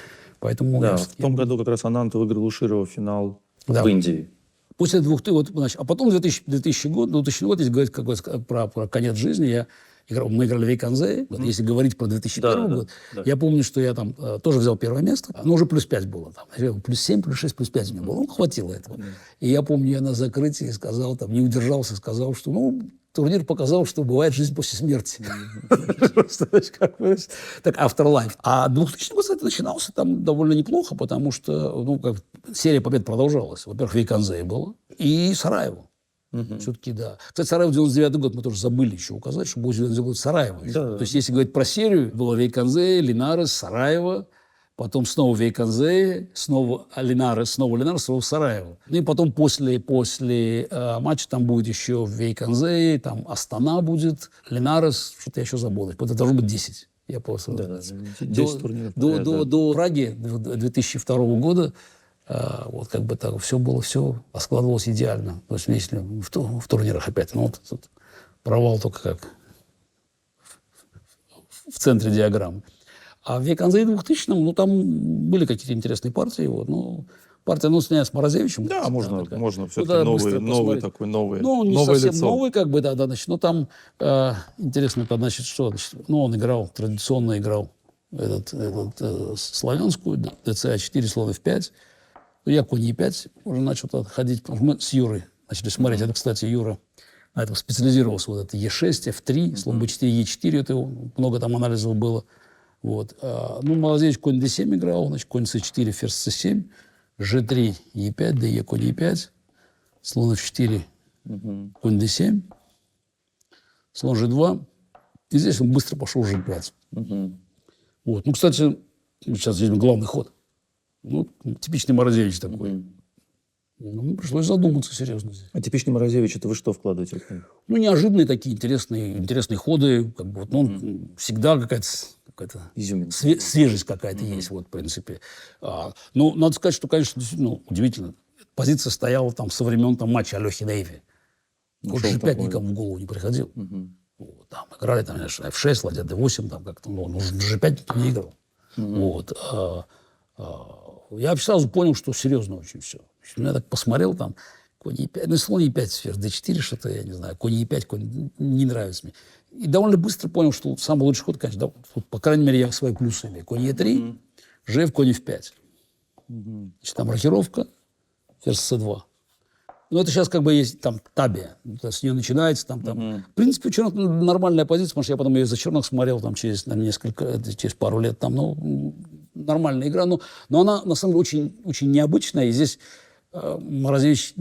S1: поэтому...
S2: Да, в том году как раз Анант выиграл у Широва финал в Индии.
S1: После 2000, вот, значит, а потом 2000 год, если говорить как бы, про конец жизни, мы играли в Вейконзе. Вот, если говорить про 2001 год, я помню, что я там тоже взял первое место, но уже плюс 5 было. Там, плюс 7, плюс 6, плюс 5 у меня было. Ну, хватило этого. И я помню, я на закрытии сказал, там, не удержался, сказал, что, ну, турнир показал, что бывает жизнь после смерти. Так, Afterlife. А 2000 год, кстати, начинался там довольно неплохо, потому что, ну, как серия побед продолжалась. Во-первых, Вейконзе было и Сараево. Все-таки, да. Кстати, Сараево 99 год мы тоже забыли еще указать, что был 99 год Сараево. То есть, если говорить про серию, было Вейконзе, Линарес, Сараево, потом снова Вейконзе, снова Линарес, снова Сараево. Ну и потом после матча там будет еще Вейконзе, там Астана будет, Линарес, что-то я еще забыл. Это должно быть 10. Я просто... До Праги 2002 года вот как бы так все складывалось идеально. То есть если в турнирах опять, ну вот тут провал только как в центре диаграммы. А в Вейконзе 2000-м, ну там были какие-то интересные партии. Вот, ну, партия, ну, с Морозевичем.
S2: Да, можно все-таки новый такой, новое
S1: не совсем
S2: лицо.
S1: новый, как бы, да, значит, ну там интересно, значит, что, значит, ну, он традиционно играл славянскую, ДЦА-4, слон F5. Я конь Е5 уже начал ходить, потому что мы с Юрой начали смотреть. Это, кстати, Юра на этом специализировался. Вот это Е6, F3, слон Б4, Е4. Это много там анализов было. Вот. Ну, Морозевич конь d7 играл, значит, конь c4, ферзь c7, g3, e5, de, конь e5, слон f4, конь d7, слон g2. И здесь он быстро пошел g5. Вот. Ну, кстати, сейчас здесь главный ход. Ну, типичный Морозевич такой. Ну, пришлось задуматься серьезно здесь.
S2: А типичный Морозевич, это вы что вкладываете?
S1: Ну, неожиданные такие интересные ходы. Как бы, вот, ну, всегда какая-то
S2: Изюминка.
S1: свежесть какая-то есть, вот, в принципе. Ну, надо сказать, что, конечно, действительно удивительно. Позиция стояла там со времен там, матча Алехи Нейви.
S2: Ну,
S1: Вот
S2: что
S1: же
S2: такое?
S1: 5 никому в голову не приходил. Вот, там играли там, знаешь, F6, ладья D8, там как-то, ну, G5 никто не играл. Вот. Я вообще сразу понял, что серьезно очень все. Я так посмотрел там, конь E5, ну, слон E5 сфер, D4 что-то, я не знаю, конь E5, конь не нравится мне. И довольно быстро понял, что самый лучший ход, конечно, да, вот, по крайней мере, я свои плюсы имею. Конь E3, G в конь F5. Значит, там рокировка, ферзь C2. Ну, это сейчас как бы есть там табия. С нее начинается там. В принципе, у черных нормальная позиция, потому что я потом ее за черных смотрел там через пару лет. Там, ну, нормальная игра. Но она, на самом деле, очень, очень необычная. И здесь Морозевич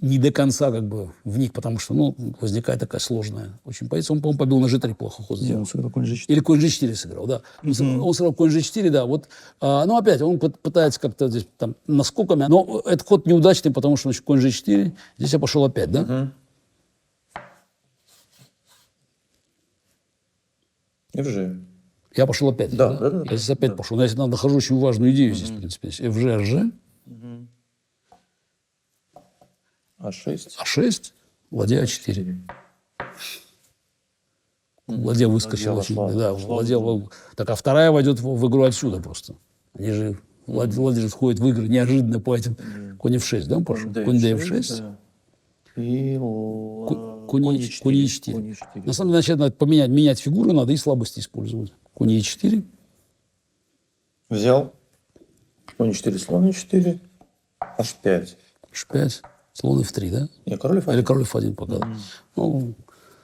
S1: не до конца как бы в них, потому что, ну, возникает такая сложная очень позиция. Он, по-моему, побил на G3 плохо ход сделал.
S2: Он сыграл конь G4.
S1: Или конь G4 сыграл, да. Он сыграл конь G4, да. Вот, ну, опять, он пытается как-то здесь там наскоками. Но этот ход неудачный, потому что, значит, конь G4. Здесь я пошел опять, да?
S2: FG.
S1: Я пошел опять.
S2: Да.
S1: Я здесь опять пошел. Но я здесь нахожу очень важную идею здесь, в принципе. FG, HG.
S2: А6.
S1: А6, ладья А4. Ладья выскочила.
S2: Ладья вошла.
S1: Да, ладья. Так, а вторая войдет в игру отсюда просто. Они же, ладья же входит в игры неожиданно по этим. Конь F6, да, пошел? Конь D-F6.
S2: Да. И
S1: Конь E4. На самом деле, надо менять фигуру надо и слабости использовать. Конь E4.
S2: Взял. Конь 4, слон 4. H5.
S1: H5. Слон F3, да?
S2: Не, король F1.
S1: Или король F1 пока. Ну,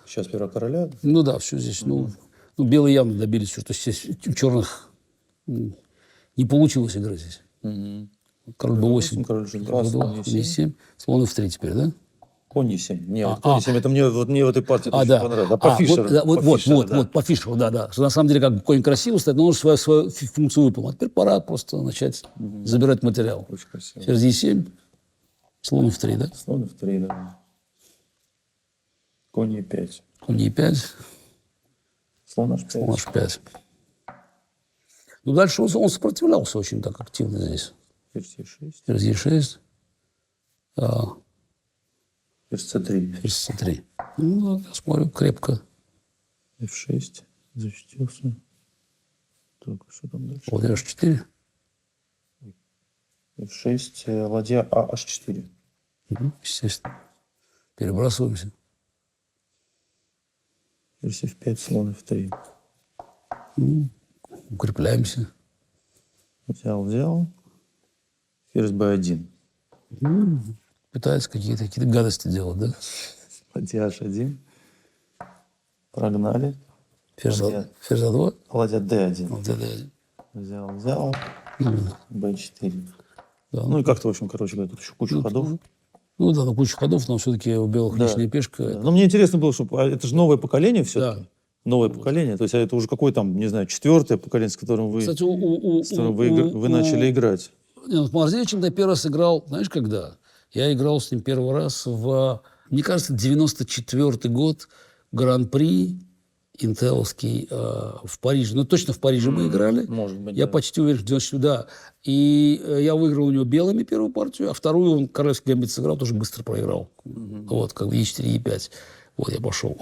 S2: Сейчас первого короля.
S1: ну да, все здесь. Ну, белые явно добились, что здесь у черных не получилось играть здесь. Король B8.
S2: Король G2,
S1: Король
S2: слон
S1: B2,
S2: E7.
S1: E7. Слон F3 теперь, да?
S2: Конь E7. Не, вот конь E7, это мне в этой партии очень
S1: Да.
S2: понравилось. А по Фишеру.
S1: Вот, по Фишеру, да. Что на самом деле, как бы конь красиво стоит, но он свою функцию выполнил. А теперь пора просто начать забирать материал.
S2: Очень красиво.
S1: Ферзь E7, слон F3, да?
S2: Слон F3, да. Конь E5.
S1: Конь E5,
S2: Слон H5.
S1: слон H5. Ну, дальше он сопротивлялся очень так активно здесь.
S2: Ферзь E6.
S1: Ферзь E6,
S2: Ферзь C3.
S1: ферзь C3. Ну, я смотрю, крепко.
S2: F6. Защитился. Так, что там дальше?
S1: Ладья H4.
S2: F6, ладья H4.
S1: Естественно. Перебрасываемся.
S2: Ферзь F5, слон F3.
S1: Укрепляемся.
S2: Взял. Ферзь B1.
S1: Пытается какие-то гадости делать, да?
S2: Ладья H1. Прогнали.
S1: Ферзь
S2: Ладья.
S1: А2.
S2: Ладья D1.
S1: Ладья D1.
S2: Взял. B4.
S1: Да.
S2: Ну и как-то, в общем, короче говоря, тут еще куча ходов.
S1: Ну да, куча ходов, но все-таки у белых лишняя пешка.
S2: Да. Но мне интересно было, что это же новое поколение все-таки.
S1: Да.
S2: Новое поколение. То есть это уже какое там, не знаю, четвертое поколение, с которым вы,
S1: Кстати,
S2: вы начали играть.
S1: Нет, с Морозевичем я первый раз сыграл, знаешь, когда? Я играл с ним первый раз мне кажется, 94-й год, Гран-при интеловский в Париже. Ну, точно в Париже мы играли.
S2: Может быть,
S1: Я
S2: да.
S1: почти уверен, что 94, да. И я выиграл у него белыми первую партию, а вторую он королевский гамбит сыграл, тоже быстро проиграл. Вот, как бы E4, E5. Вот я пошел.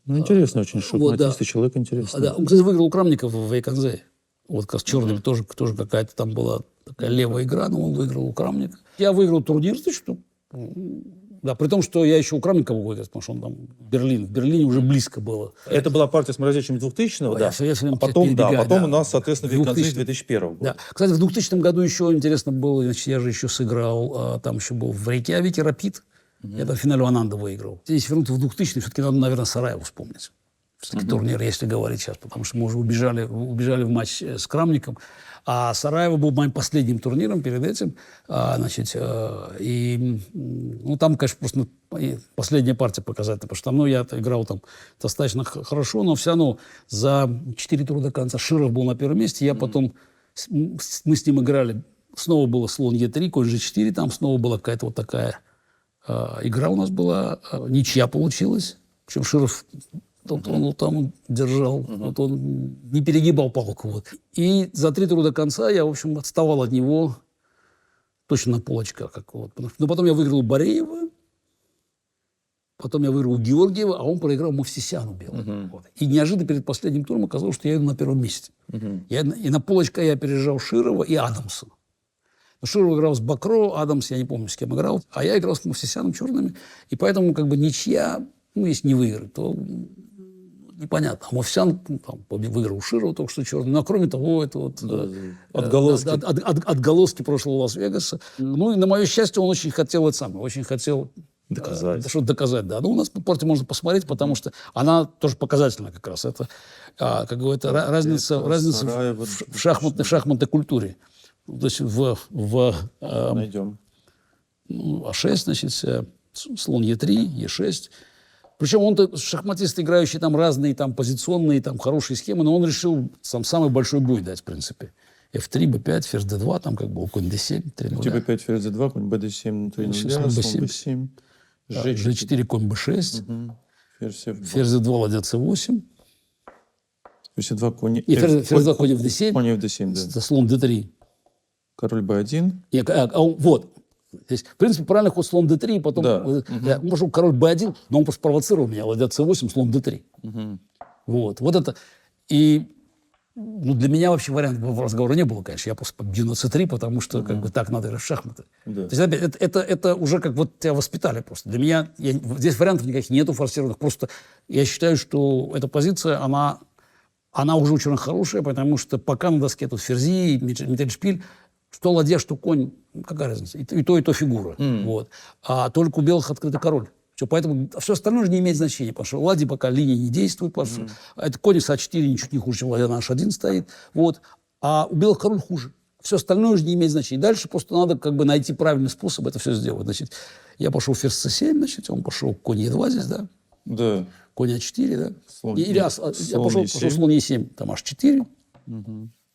S2: Ну, интересно очень, шахматистый
S1: да.
S2: человек интересный.
S1: Да, он, кстати, выиграл у Крамникова в Вейконзе. Вот как с черными тоже какая-то там была такая левая игра, но он выиграл у Крамника. Я выиграл турнир, да, при том, что я еще у Крамникова выиграл, потому что он там Берлин. В Берлине уже близко было.
S2: Это была партия с Морозевичем 2000-го,
S1: Ой,
S2: да?
S1: я всё время
S2: А потом,
S1: перебегаю,
S2: потом
S1: да.
S2: у нас, соответственно,
S1: В
S2: Вейконзе
S1: 2000-м.
S2: 2001 года.
S1: Да. Кстати, в 2000 году еще интересно было, значит, я же еще сыграл, там еще был в Рейкьявике Рапид. Я там в финале Ананда выиграл. Здесь вернуться в 2000-й, все-таки надо, наверное, Сараево вспомнить. Все-таки турнир, если говорить сейчас, потому что мы уже убежали в матч с Крамником. А Сараево был моим последним турниром перед этим. Там, конечно, просто последняя партия показательная, потому что я играл там достаточно хорошо, но все равно за 4 тура до конца Широв был на первом месте. Я потом, мы с ним играли снова было слон Е3, конь G4, там снова была какая-то вот такая игра у нас была, ничья получилась. Причем Широв он там держал, вот он не перегибал палку. Вот. И за 3 тура до конца я, в общем, отставал от него точно на полочках. Но потом я выиграл у Бореева, потом я выиграл у Георгиева, а он проиграл Мовсисяну белому. Вот. И неожиданно перед последним туром оказалось, что я иду на первом месте. И на полочках я опережал Широва и Адамса. Но Широв играл с Бакро, Адамс, я не помню, с кем играл, а я играл с Мовсисяном черными. И поэтому как бы ничья, ну, если не выиграть, то непонятно. А Мовсисян там выиграл у Широва только что черный. Но кроме того, это вот
S2: отголоски.
S1: Отголоски прошлого Лас-Вегаса. Ну и на мое счастье он очень хотел это самое, очень хотел что-то доказать, да. Ну, у нас по партии можно посмотреть, потому что она тоже показательна как раз. Это, как говорится, разница в шахматной культуре. То есть
S2: Найдем.
S1: А6, значит, слон Е3, Е6. Причем он-то шахматист, играющий там разные там позиционные, там хорошие схемы, но он решил сам самый большой бой дать, в принципе. F3, B5, ферзь D2, там как бы конь D7, 3 0.
S2: У тебя 5 ферзь D2, конь BD7, 3 0, слон B7,
S1: G4, конь B6, ферзь D2, ладья C8.
S2: Ферзь D2, конь...
S1: И ферзь D2, конь F7.
S2: Конь F7, да.
S1: Слон D3.
S2: Король B1.
S1: Вот. Здесь, в принципе, правильный ход слон d3, потом он пошел король b1, но он просто спровоцировал меня, ладья c8, слон d3. Вот это. И для меня вообще вариантов разговора не было, конечно. Я просто побью на c3, потому что как бы так надо играть в шахматы. То есть опять, это уже как вот тебя воспитали просто. Для меня здесь вариантов никаких нету форсированных. Просто я считаю, что эта позиция, она уже очень хорошая, потому что пока на доске тут ферзи, миттельшпиль, что ладья, что конь, какая разница? И то фигура. Вот. А только у белых открытый король. Поэтому все остальное уже не имеет значения, потому что у ладьи пока линия не действует, потому что это конь с А4 ничуть не хуже, чем ладья на H1 стоит. Вот. А у белых король хуже. Все остальное уже не имеет значения. Дальше просто надо как бы найти правильный способ это все сделать. Значит, я пошел ферзь c7, значит, он пошел конь e2 здесь, да?
S2: Да.
S1: Конь А4, да?
S2: Я
S1: пошел слон e7, там H4.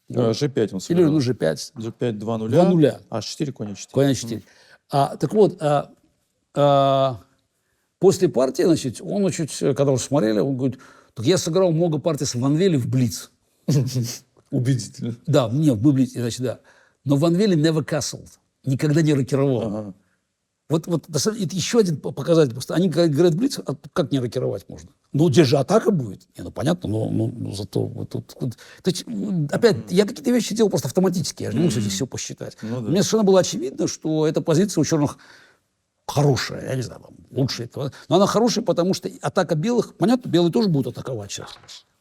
S2: G5 он
S1: сыграл. Или
S2: G5. G5 2-0.
S1: 2-0.
S2: H4, конь А4.
S1: Конь А4. Так вот, после партии, значит, он когда уже смотрели, он говорит, так я сыграл много партий с Ван Велли в блиц.
S2: Убедительно.
S1: Да, в блиц, значит, да. Но Ван Велли never castled. Никогда не рокировал. Вот это еще один показатель. Просто они говорят блиц, а как не рокировать можно? Ну, здесь же атака будет. Понятно, но зато вот тут... То есть, опять, я какие-то вещи делал просто автоматически. Я же не мог здесь все посчитать. Мне совершенно было очевидно, что эта позиция у черных хорошая. Я не знаю, лучшая. Но она хорошая, потому что атака белых... Понятно, белые тоже будут атаковать сейчас.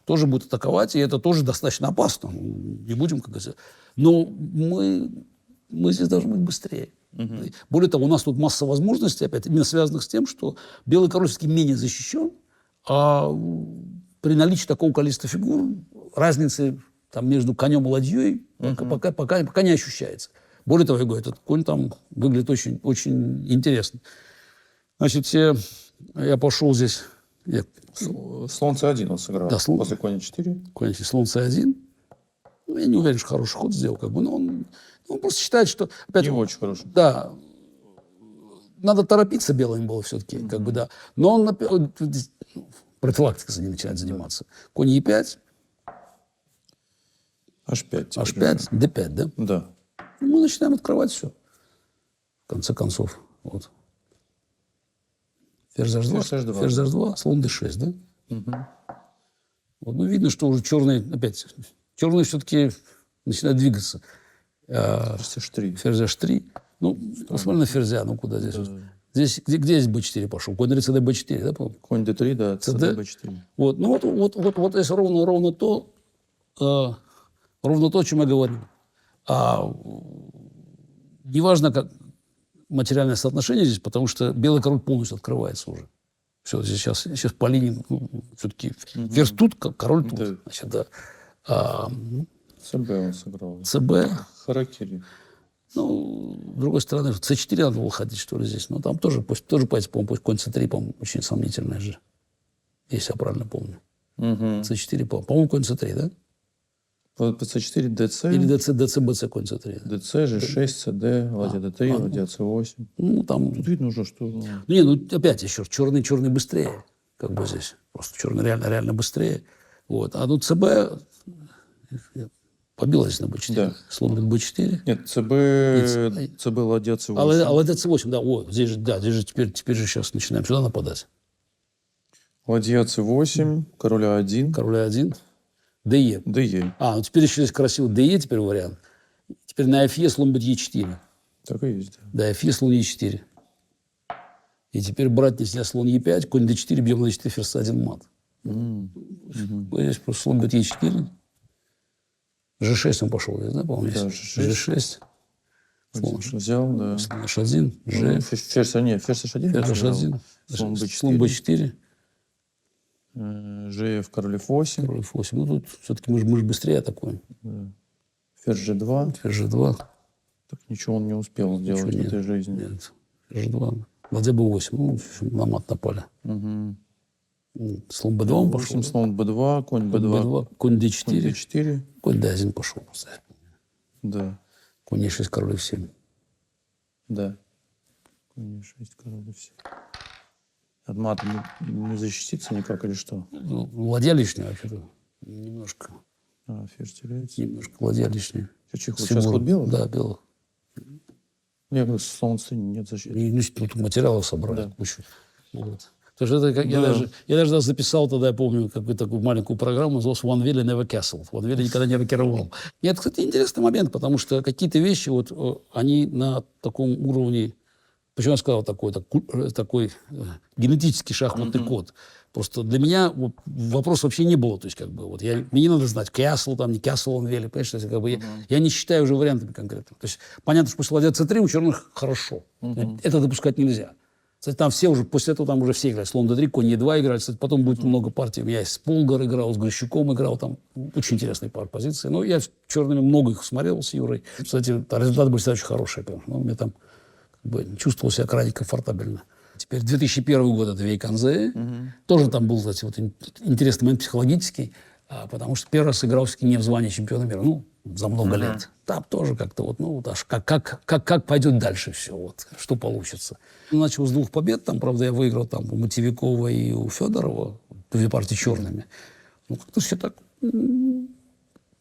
S1: Тоже будут атаковать, и это тоже достаточно опасно. Не будем, как говорится... Но мы здесь должны быть быстрее. Более того, у нас тут масса возможностей, опять, именно связанных с тем, что белый король все-таки менее защищен, а при наличии такого количества фигур разницы там, между конем и ладьей пока не ощущается. Более того, я говорю, этот конь там выглядит очень, очень интересно. Значит, я пошел здесь...
S2: Слон c1 он сыграл,
S1: да,
S2: после коня 4.
S1: Слон c1. Я не уверен, что хороший ход сделал, как бы, но он просто считает, что... Опять,
S2: не очень хороший.
S1: Да. Надо торопиться белым было все-таки, как бы, да. Но он профилактикой начинает заниматься. Конь e5.
S2: H5.
S1: H5, D5, да?
S2: Да.
S1: Мы начинаем открывать все. В конце концов. Вот. Ферзь H2. Ферзь H2, слон D6, да? Вот, видно, что уже черные все-таки начинают двигаться.
S2: Ферзь H3.
S1: Ферзь H3. Посмотри на ферзя, куда здесь? Да. Где здесь B4 пошел? Конь CD B4, да, по-моему?
S2: Конь D3, да, CD B4.
S1: Вот здесь ровно то, о чем я говорил. Неважно, как материальное соотношение здесь, потому что белый король полностью открывается уже. Все, здесь сейчас по линии все-таки ферзь тут, король тут. Да. Значит, да.
S2: ЦБ он сыграл.
S1: ЦБ.
S2: Харакири.
S1: С другой стороны, С4 надо было ходить, что ли, здесь. Но там тоже позиция, по-моему, конь С3, по-моему, очень сомнительная же. Если я правильно помню. С4, по-моему, конь С3, да?
S2: ПЦ-4, ДЦ,
S1: Или ДЦ, БЦ, конь С3.
S2: ДЦ, G6, ЦД, Ладья Д3, Ладья С8.
S1: Ну, там...
S2: Тут видно уже, что...
S1: Ну, не, ну, опять еще, черный быстрее, как бы здесь. Просто черный реально быстрее. Вот. А тут ЦБ побилась на Б4.
S2: Да.
S1: Слон Б4.
S2: Нет, ЦБ Ладья С8.
S1: А Ладья С8, да, о, здесь же теперь же сейчас начинаем сюда нападать.
S2: Ладья С8, король А1.
S1: Король А1, ДЕ.
S2: ДЕ.
S1: Ну теперь еще есть красивый ДЕ, теперь вариант. Теперь на Фе слон Е4.
S2: Так и есть, да.
S1: Да, Фе слон Е4. И теперь брать нельзя слон Е5, конь Д4, бьем на Е4, ферзь 1 мат. Здесь просто слон Е4. G6 он пошел здесь, да, по-моему?
S2: Да,
S1: G6. Слон
S2: Взял, да.
S1: Слон H1, G.
S2: Ферзь H1.
S1: Ферзь H1.
S2: Слон
S1: Слон
S2: B4.
S1: B4.
S2: Жф, король F8.
S1: Король F8. Ну, тут все-таки мы же быстрее атакуем.
S2: Да. Ферзь G2.
S1: Ферзь G2.
S2: Так ничего он не успел сделать в этой жизни.
S1: Нет. Ферзь G2. Ладья B8. Ну, на мат напали.
S2: Угу.
S1: Слон B2 он пошел.
S2: 8, слон B2, конь B2.
S1: Конь D4.
S2: Конь D4.
S1: Конь D1 пошел.
S2: Да.
S1: Конь E6, король F7.
S2: Да. Конь E6, король F7. От мата не защититься никак или что?
S1: Ну, ладья лишняя вообще-то. Немножко.
S2: Ферзь теряется.
S1: Немножко ладья лишняя.
S2: Сейчас ход белых?
S1: Да, белых.
S2: Нет, слон C нет защиты.
S1: И, ну, тут материалы собрали.
S2: Да.
S1: Кучу. Вот. Потому что это, я даже записал тогда, я помню, какую-то такую маленькую программу, называлась «One Valley Never Castle». «One Valley» никогда не рокировал. И это, кстати, интересный момент, потому что какие-то вещи, вот, они на таком уровне, почему я сказал такой генетический шахматный код. Просто для меня вот, вопрос вообще не было. То есть, как бы, вот, мне не надо знать, Castle, там, не Castle, One Valley, понимаешь, как бы, я не считаю уже вариантами конкретно. То есть, понятно, что после ладья C3 у черных хорошо. Это допускать нельзя. Кстати, там все уже, после этого там уже все играют. Слон D3, конь E2 играют. Кстати, потом будет много партий. Я с Полгар играл, с Грищуком играл. Там очень интересные позиции. Но я с черными много их смотрел с Юрой. Кстати, результаты были всегда очень хорошие. Но мне там как бы, чувствовал себя крайне комфортабельно. Теперь 2001 год это Вейканзе. Тоже там был, кстати, вот, интересный момент психологический. Потому что первый раз играл все-таки не в звании чемпиона мира. Ну, за много лет. Там тоже как-то вот, ну, аж как пойдет дальше все, вот, что получится. Начал с 2 побед, там, правда, я выиграл там у Матевикова и у Федорова, 2 партии черными. Ну, как-то все так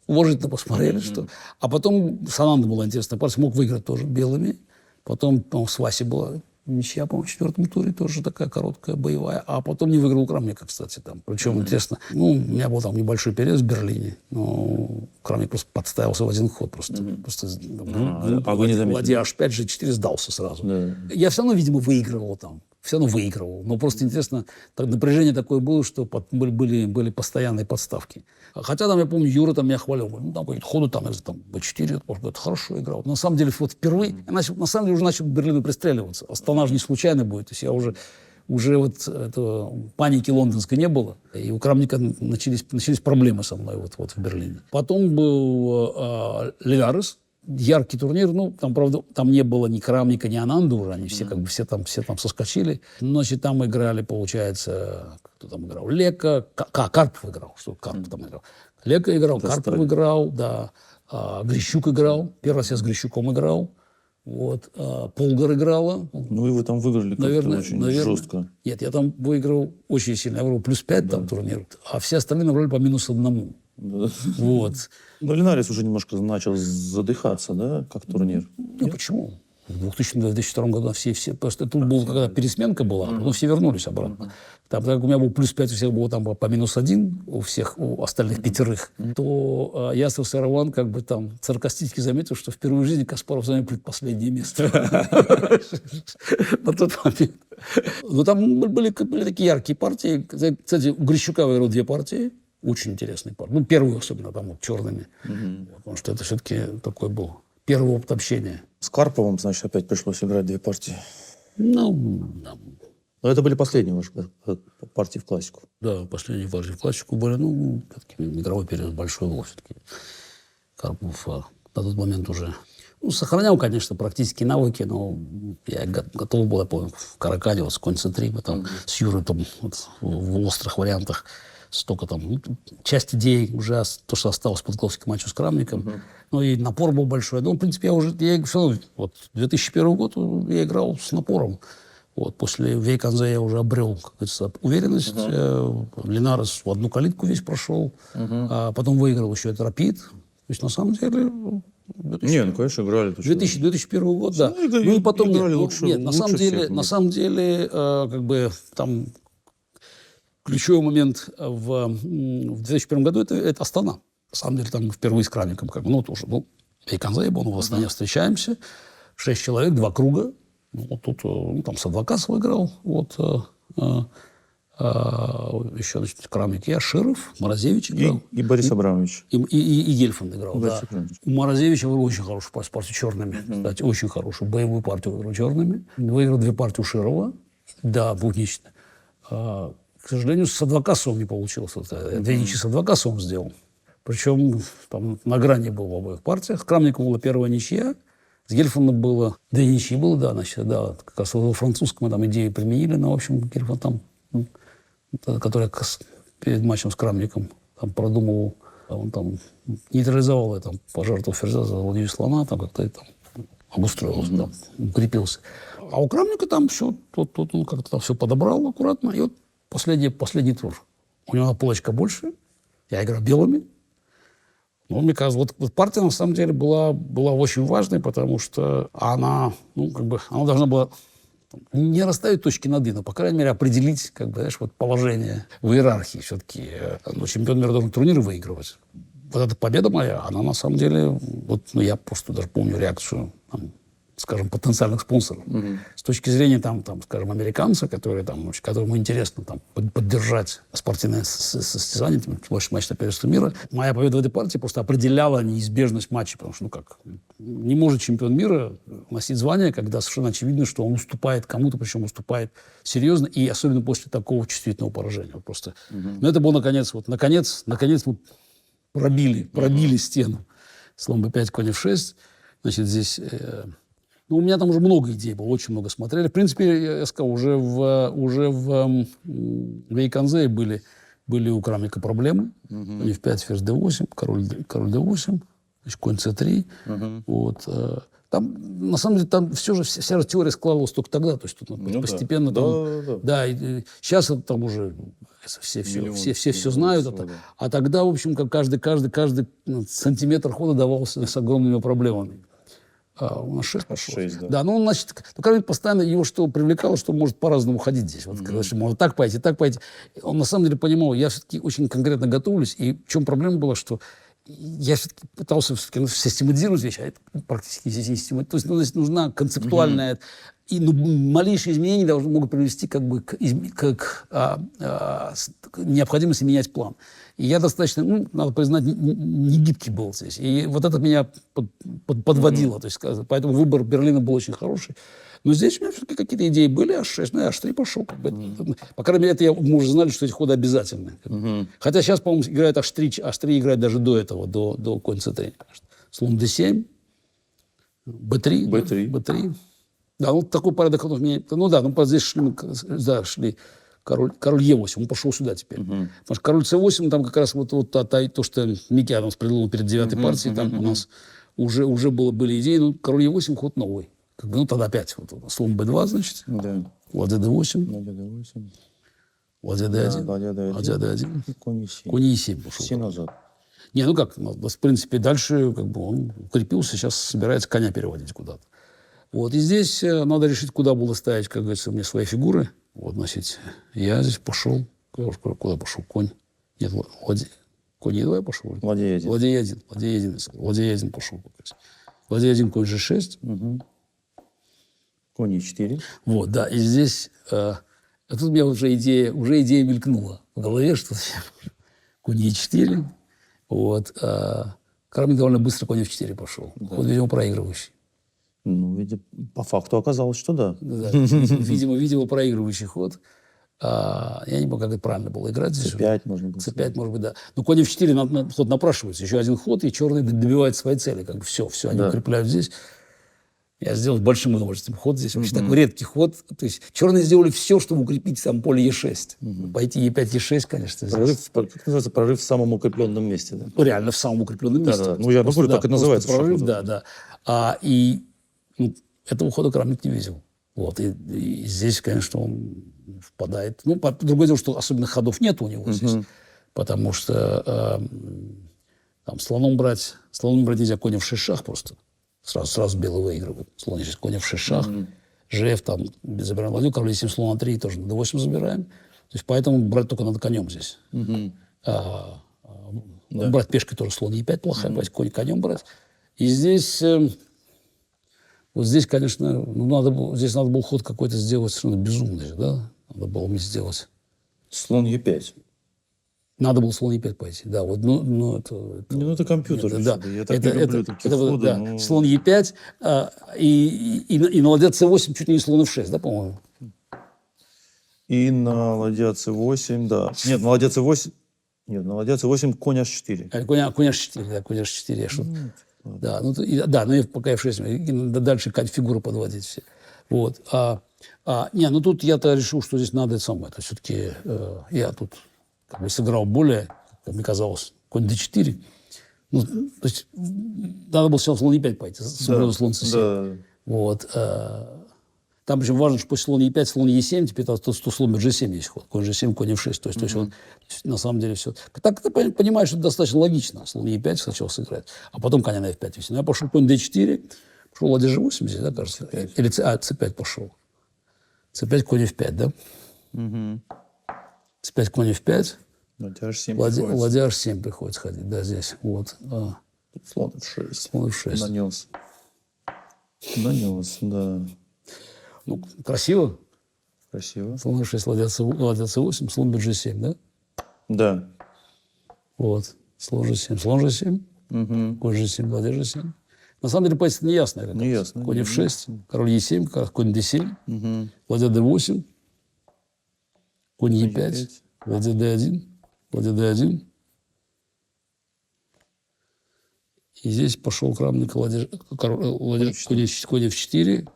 S1: уважительно посмотрели, что... А потом с Анандой была интересная партия, мог выиграть тоже белыми. Потом, по-моему, с Васей была ничья, по-моему, в 4-м туре, тоже такая короткая, боевая. А потом не выиграл у Крамника, кстати. Там. Причем, интересно, ну, у меня был там небольшой период в Берлине, но Крамник просто подставился в один ход. Просто
S2: вы не заметили?
S1: Ладья H5, G4 сдался сразу.
S2: Да.
S1: Я все равно, видимо, выигрывал там. Все равно выигрывал. Но просто интересно, напряжение такое было, что были постоянные подставки. Хотя там, я помню, Юра там меня хвалил. Ну, там какие-то ходы, там B4, может быть, хорошо играл. Но на самом деле, вот впервые, на самом деле, уже начал к Берлину пристреливаться. Астана же не случайно будет. То есть я уже вот паники лондонской не было. И у Крамника начались проблемы со мной вот в Берлине. Потом был Линарес. Яркий турнир, ну, там, правда, там не было ни Крамника, ни Ананды уже, они все, как бы, все там соскочили. Значит, там играли, получается, кто там играл? Лека, Карпов играл, что Карпов там играл. Лека играл, Карпов играл, да, Грищук играл, первый раз я с Грищуком играл, вот, Полгар играла.
S2: Ну, и вы там выиграли как-то очень жестко.
S1: Нет, я там выиграл очень сильно, я выиграл +5 там турнир, а все остальные набрали по -1.
S2: Да.
S1: Вот.
S2: Но Линарес уже немножко начал задыхаться, да, как турнир?
S1: Ну, почему? В 2002 году все просто тут была когда пересменка была, а потом все вернулись обратно. Там, так как у меня был +5, у всех было там по -1, у остальных 5, то я с Сараван как бы там саркастически заметил, что впервые в жизни Каспаров занял предпоследнее место. На тот момент. Но там были такие яркие партии. Кстати, у Грищука выиграл 2 партии. Очень интересный партий. Ну, первую особенно там вот черными. Потому что это все-таки такой был первый опыт общения.
S2: С Карповым, значит, опять пришлось играть 2 партии.
S1: Ну, да.
S2: Но это были последние ваши партии в классику.
S1: Да, последние партии в классику были. Ну, все-таки игровой период большой был все-таки. Карпов на тот момент уже... Ну, сохранял, конечно, практические навыки, но я готов был, я помню, в Каракане, вот с конь C3, мы там с Юрой там, вот, в острых вариантах столько там, ну, часть идей уже, то, что осталось подготовки к матчу с Крамником. Ну, и напор был большой. Ну, в принципе, я все равно, вот, 2001 год я играл с напором. Вот, после Вейконзе я уже обрел, как говорится, уверенность. Линарес в одну калитку весь прошел, а потом выиграл еще этот Рапид. То есть, на самом деле...
S2: Не, ну, конечно, играли.
S1: 2001 год, да. Ну, и потом... Нет, на самом деле, как бы, там... Ключевой момент в 2001 году это Астана. На самом деле, там впервые с Крамником, как бы, ну, тоже, ну, Вейконзе был, в Астане встречаемся. 6 человек, 2 круга. Вот тут, ну, там Садвакасов играл, вот, еще, значит, Крамник, я, Широв, Морозевич играл.
S2: И Борис Абрамович.
S1: И Гельфанд играл, да. У Морозевича был очень хороший с партией черными, кстати, очень хорошую боевую партию выиграл черными. Выиграл 2 партии у Широва, да, буднично. К сожалению, с Адвокасовым не получилось. 2 ничьи с Адвокасовым сделал. Причем там на грани был в обоих партиях. С Крамником была первая ничья. С Гельфандом было 2 ничьи было, да, значит, да. Как раз во французском мы там идею применили. Но, в общем, Гельфанд там, который перед матчем с Крамником там продумывал, он там нейтрализовал, там, пожертвовал ферзя за ладью слона, там как-то там обустроился, там, укрепился. А у Крамника там все, тут он как-то там все подобрал аккуратно. И вот последний тур. У него полочка больше. Я играю белыми. Но мне кажется, вот партия на самом деле была очень важной, потому что она, ну, как бы, она должна была не расставить точки над «и», но, по крайней мере, определить, как бы, знаешь, вот положение в иерархии. Все-таки ну, чемпион мира должен турниры выигрывать. Вот эта победа моя, она на самом деле, вот, ну, я просто даже помню реакцию, там, скажем, потенциальных спонсоров. С точки зрения, там, скажем, американца, которому интересно там, поддержать спортивное состязание, матч на первенство мира, моя победа в этой партии просто определяла неизбежность матча, потому что, ну как, не может чемпион мира носить звание, когда совершенно очевидно, что он уступает кому-то, причем уступает серьезно, и особенно после такого чувствительного поражения. Вот просто. Но это было, наконец, мы пробили стену. Слон b5, конь f6. Значит, здесь... Ну, у меня там уже много идей было, очень много смотрели. В принципе, я сказал, уже в Вейконзе были у Крамника проблемы. Конь f5, ферзь d8, король d8, значит, конь c3. Вот. Там, на самом деле, там вся же теория складывалась только тогда. То есть тут постепенно... Да, и сейчас там уже все знают это. А тогда, в общем, каждый сантиметр хода давался с огромными проблемами. У нас 6 пошел. 6, да. Ну, значит, Крамник постоянно его что привлекало, что может по-разному ходить здесь. Вот, когда можно так пойти, так пойти. Он на самом деле понимал, я все-таки очень конкретно готовлюсь, и в чем проблема была, что я все-таки пытался систематизировать вещи, а это практически не систематизировать. То есть, ну, здесь нужна концептуальная... И малейшие изменения могут привести как бы к необходимости менять план. И я достаточно, ну, надо признать, не гибкий был здесь. И вот это меня подводило. То есть, поэтому выбор Берлина был очень хороший. Но здесь у меня все-таки какие-то идеи были, h6, ну, h3 пошел. Как бы. По крайней мере, это мы уже знали, что эти ходы обязательны. Хотя сейчас, по-моему, играет h3 играет даже до этого, до конь c3. Слон d7, b3. Да, ну такой порядок ходов меня... Ну да, здесь шли король Е8, он пошел сюда теперь. Потому что король С8, там как раз вот то, что Микки Адамс придумал перед 9-й партией, там у нас уже были идеи, ну король Е8 ход новый. Ну тогда опять слон Б2, значит, ладья Д8, ладья Д1, ладья Д1, конь Е7 пошел.
S2: Все назад.
S1: Не, ну как, в принципе, дальше как бы он укрепился, сейчас собирается коня переводить куда-то. Вот, и здесь надо решить, куда было ставить, как говорится, мне свои фигуры. Вот, значит, я здесь пошел. Куда пошел? Конь. Нет, конь Е2 я пошел.
S2: Ладья Е1.
S1: Ладья Е1 пошел. Ладья Е1, конь G6.
S2: Конь Е4.
S1: Вот, да, и здесь... тут у меня уже идея мелькнула в голове, что конь Е4. Вот. Крамник довольно быстро конь F4 пошел. Да. Ход, видимо, проигрывающий.
S2: Ну, по факту оказалось, что да.
S1: Видимо, проигрывающий ход. Я не помню, как это правильно было играть.
S2: C5, можно было.
S1: C5, может быть, да. Но конь F4 ход напрашивается. Еще один ход, и черные добивают своей цели. Как бы все, они укрепляют здесь. Я сделал с большим удовольствием ход здесь. Вообще такой редкий ход. То есть черные сделали все, чтобы укрепить там поле Е6. Пойти Е5, Е6, конечно. Здесь.
S2: Прорыв, как называется, прорыв в самом укрепленном месте. Да?
S1: Ну, реально в самом укрепленном месте.
S2: Да. Ну, я говорю, так и называется.
S1: Прорыв,
S2: шахмат.
S1: да. И этого хода Крамник не видел. Вот. И здесь, конечно, он впадает. Ну, другое дело, что особенных ходов нет у него здесь. Потому что там слоном брать нельзя, коня в 6 шах просто. Сразу белый выигрывает. Слон здесь, коня в 6 шах. ЖФ там забираем ладью, король 7, слон на 3 тоже на d8 забираем. То есть поэтому брать только надо конем здесь. Брать пешкой тоже слон Е5 плохая, брать конь конем брать. И здесь, вот здесь, конечно, здесь надо было ход какой-то сделать совершенно безумный, да? Надо было мне сделать.
S2: Слон Е5.
S1: Надо было слон Е5 пойти, да. Вот,
S2: это компьютер.
S1: Да,
S2: я так не люблю такие ходы.
S1: Да. Слон Е5 и на ладья С8 чуть ли не слон F6, да, по-моему?
S2: И на ладья С8, да. Нет, на ладья С8... Нет, на ладья С8 конь H4.
S1: Конь H4, да, конь H4. Да, и пока F6, и дальше фигуры подводить все. Вот. Тут я-то решил, что здесь надо это самое. Это все-таки я тут как бы сыграл более, как мне казалось, конь d4. Ну, то есть надо было сначала слон e5 пойти, слон c7.
S2: Да.
S1: Вот. Там причем важно, что после слона e5, слон e7, теперь то слон g7 есть ход. Конь g7, конь f6. То есть он на самом деле все. Так ты понимаешь, что это достаточно логично. Слон e5 сначала сыграть, а потом коня на f5 вести. Я пошел конь d4, пошел ладья g8 здесь, да, кажется. Или c5 пошел. c5, конь f5, да? c5, конь f5. Ладья h7 приходится ходить, да, здесь. Вот.
S2: Слон f6.
S1: Слон f6.
S2: Нанес, да.
S1: Ну, красиво.
S2: Красиво.
S1: Слон f6, ладья c8, слон bg7, да?
S2: Да.
S1: Вот. Слон g7, слон g7, конь g7, ладья g7. На самом деле, позиция не ясная.
S2: Не ясно.
S1: Конь f6, король e7, конь d7, ладья d8, конь e5, ладья d1, ладья d1. И здесь пошел Крамник конь f4,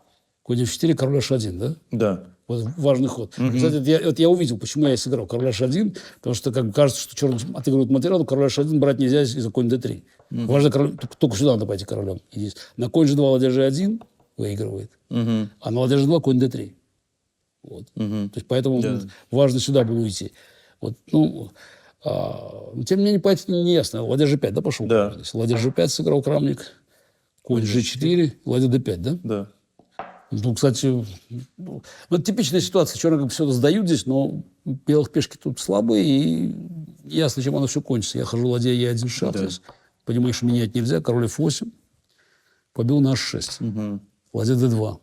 S1: конь f4, король h1, да?
S2: Да.
S1: Вот важный ход. Кстати, я увидел, почему я сыграл король h1, потому что как кажется, что черный отыгрывает материал, король h1 брать нельзя из-за конь d3. Важно, только сюда надо пойти королем. И здесь. На конь g2 ладья g1 выигрывает, а на ладья g2 конь d3. Вот. То есть поэтому важно сюда было уйти. Вот, тем не менее, позиция не ясно. Ладья g5, да, пошел?
S2: Да.
S1: Ладья g5 сыграл Крамник, конь g4, ладья d5, да?
S2: Да.
S1: Ну, кстати, это типичная ситуация. Черные как бы все это сдают здесь, но белых пешки тут слабые, и ясно, чем оно все кончится. Я хожу ладья Е1 шах, здесь. Понимаешь, менять нельзя. Король F8, побил на H6. Ладья D2.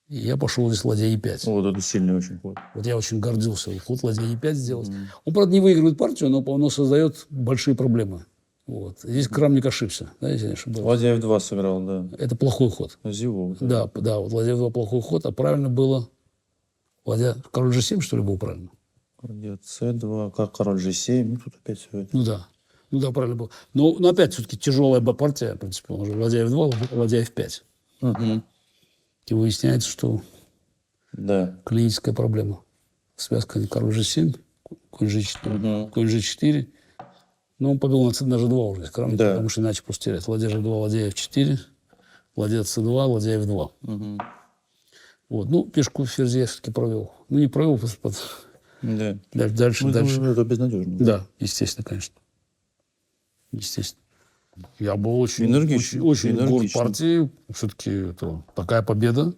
S1: И я пошел здесь ладья Е5.
S2: Вот это сильный очень ход.
S1: Вот я очень гордился. Ход ладья Е5 сделать. Он, правда, не выигрывает партию, но создает большие проблемы. Вот. Здесь Крамник ошибся, да, если я не ошибаюсь.
S2: Ладья F2 сыграл, да.
S1: Это плохой ход.
S2: Зевок.
S1: Да, вот ладья F2 плохой ход, а правильно было ладья... Король G7, что ли, был правильно?
S2: Ладья C2, как король G7, ну тут опять все это.
S1: Ну да, правильно было. Но опять все-таки тяжелая партия, в принципе, он уже ладья F2, ладья F5. И выясняется, что клиническая проблема. Связка король G7, конь G4, конь G4. Но он побил на G2 уже, потому что иначе просто терять. Ладья G2, ладья F4, ладья C2, ладья F2. Вот. Ну, пешку ферзь я все-таки провел. Ну, не провел, просто дальше.
S2: Это безнадежно.
S1: Да, естественно, конечно. Естественно. Я был очень горд партией. Все-таки это такая победа.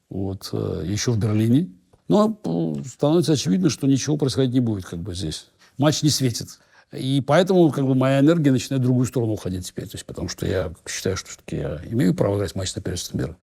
S1: Вот. Еще в Берлине. Но становится очевидно, что ничего происходить не будет как бы здесь. Матч не светит. И поэтому как бы моя энергия начинает в другую сторону уходить теперь. То есть, потому что я считаю, что все-таки я имею право играть матч на первенство мира.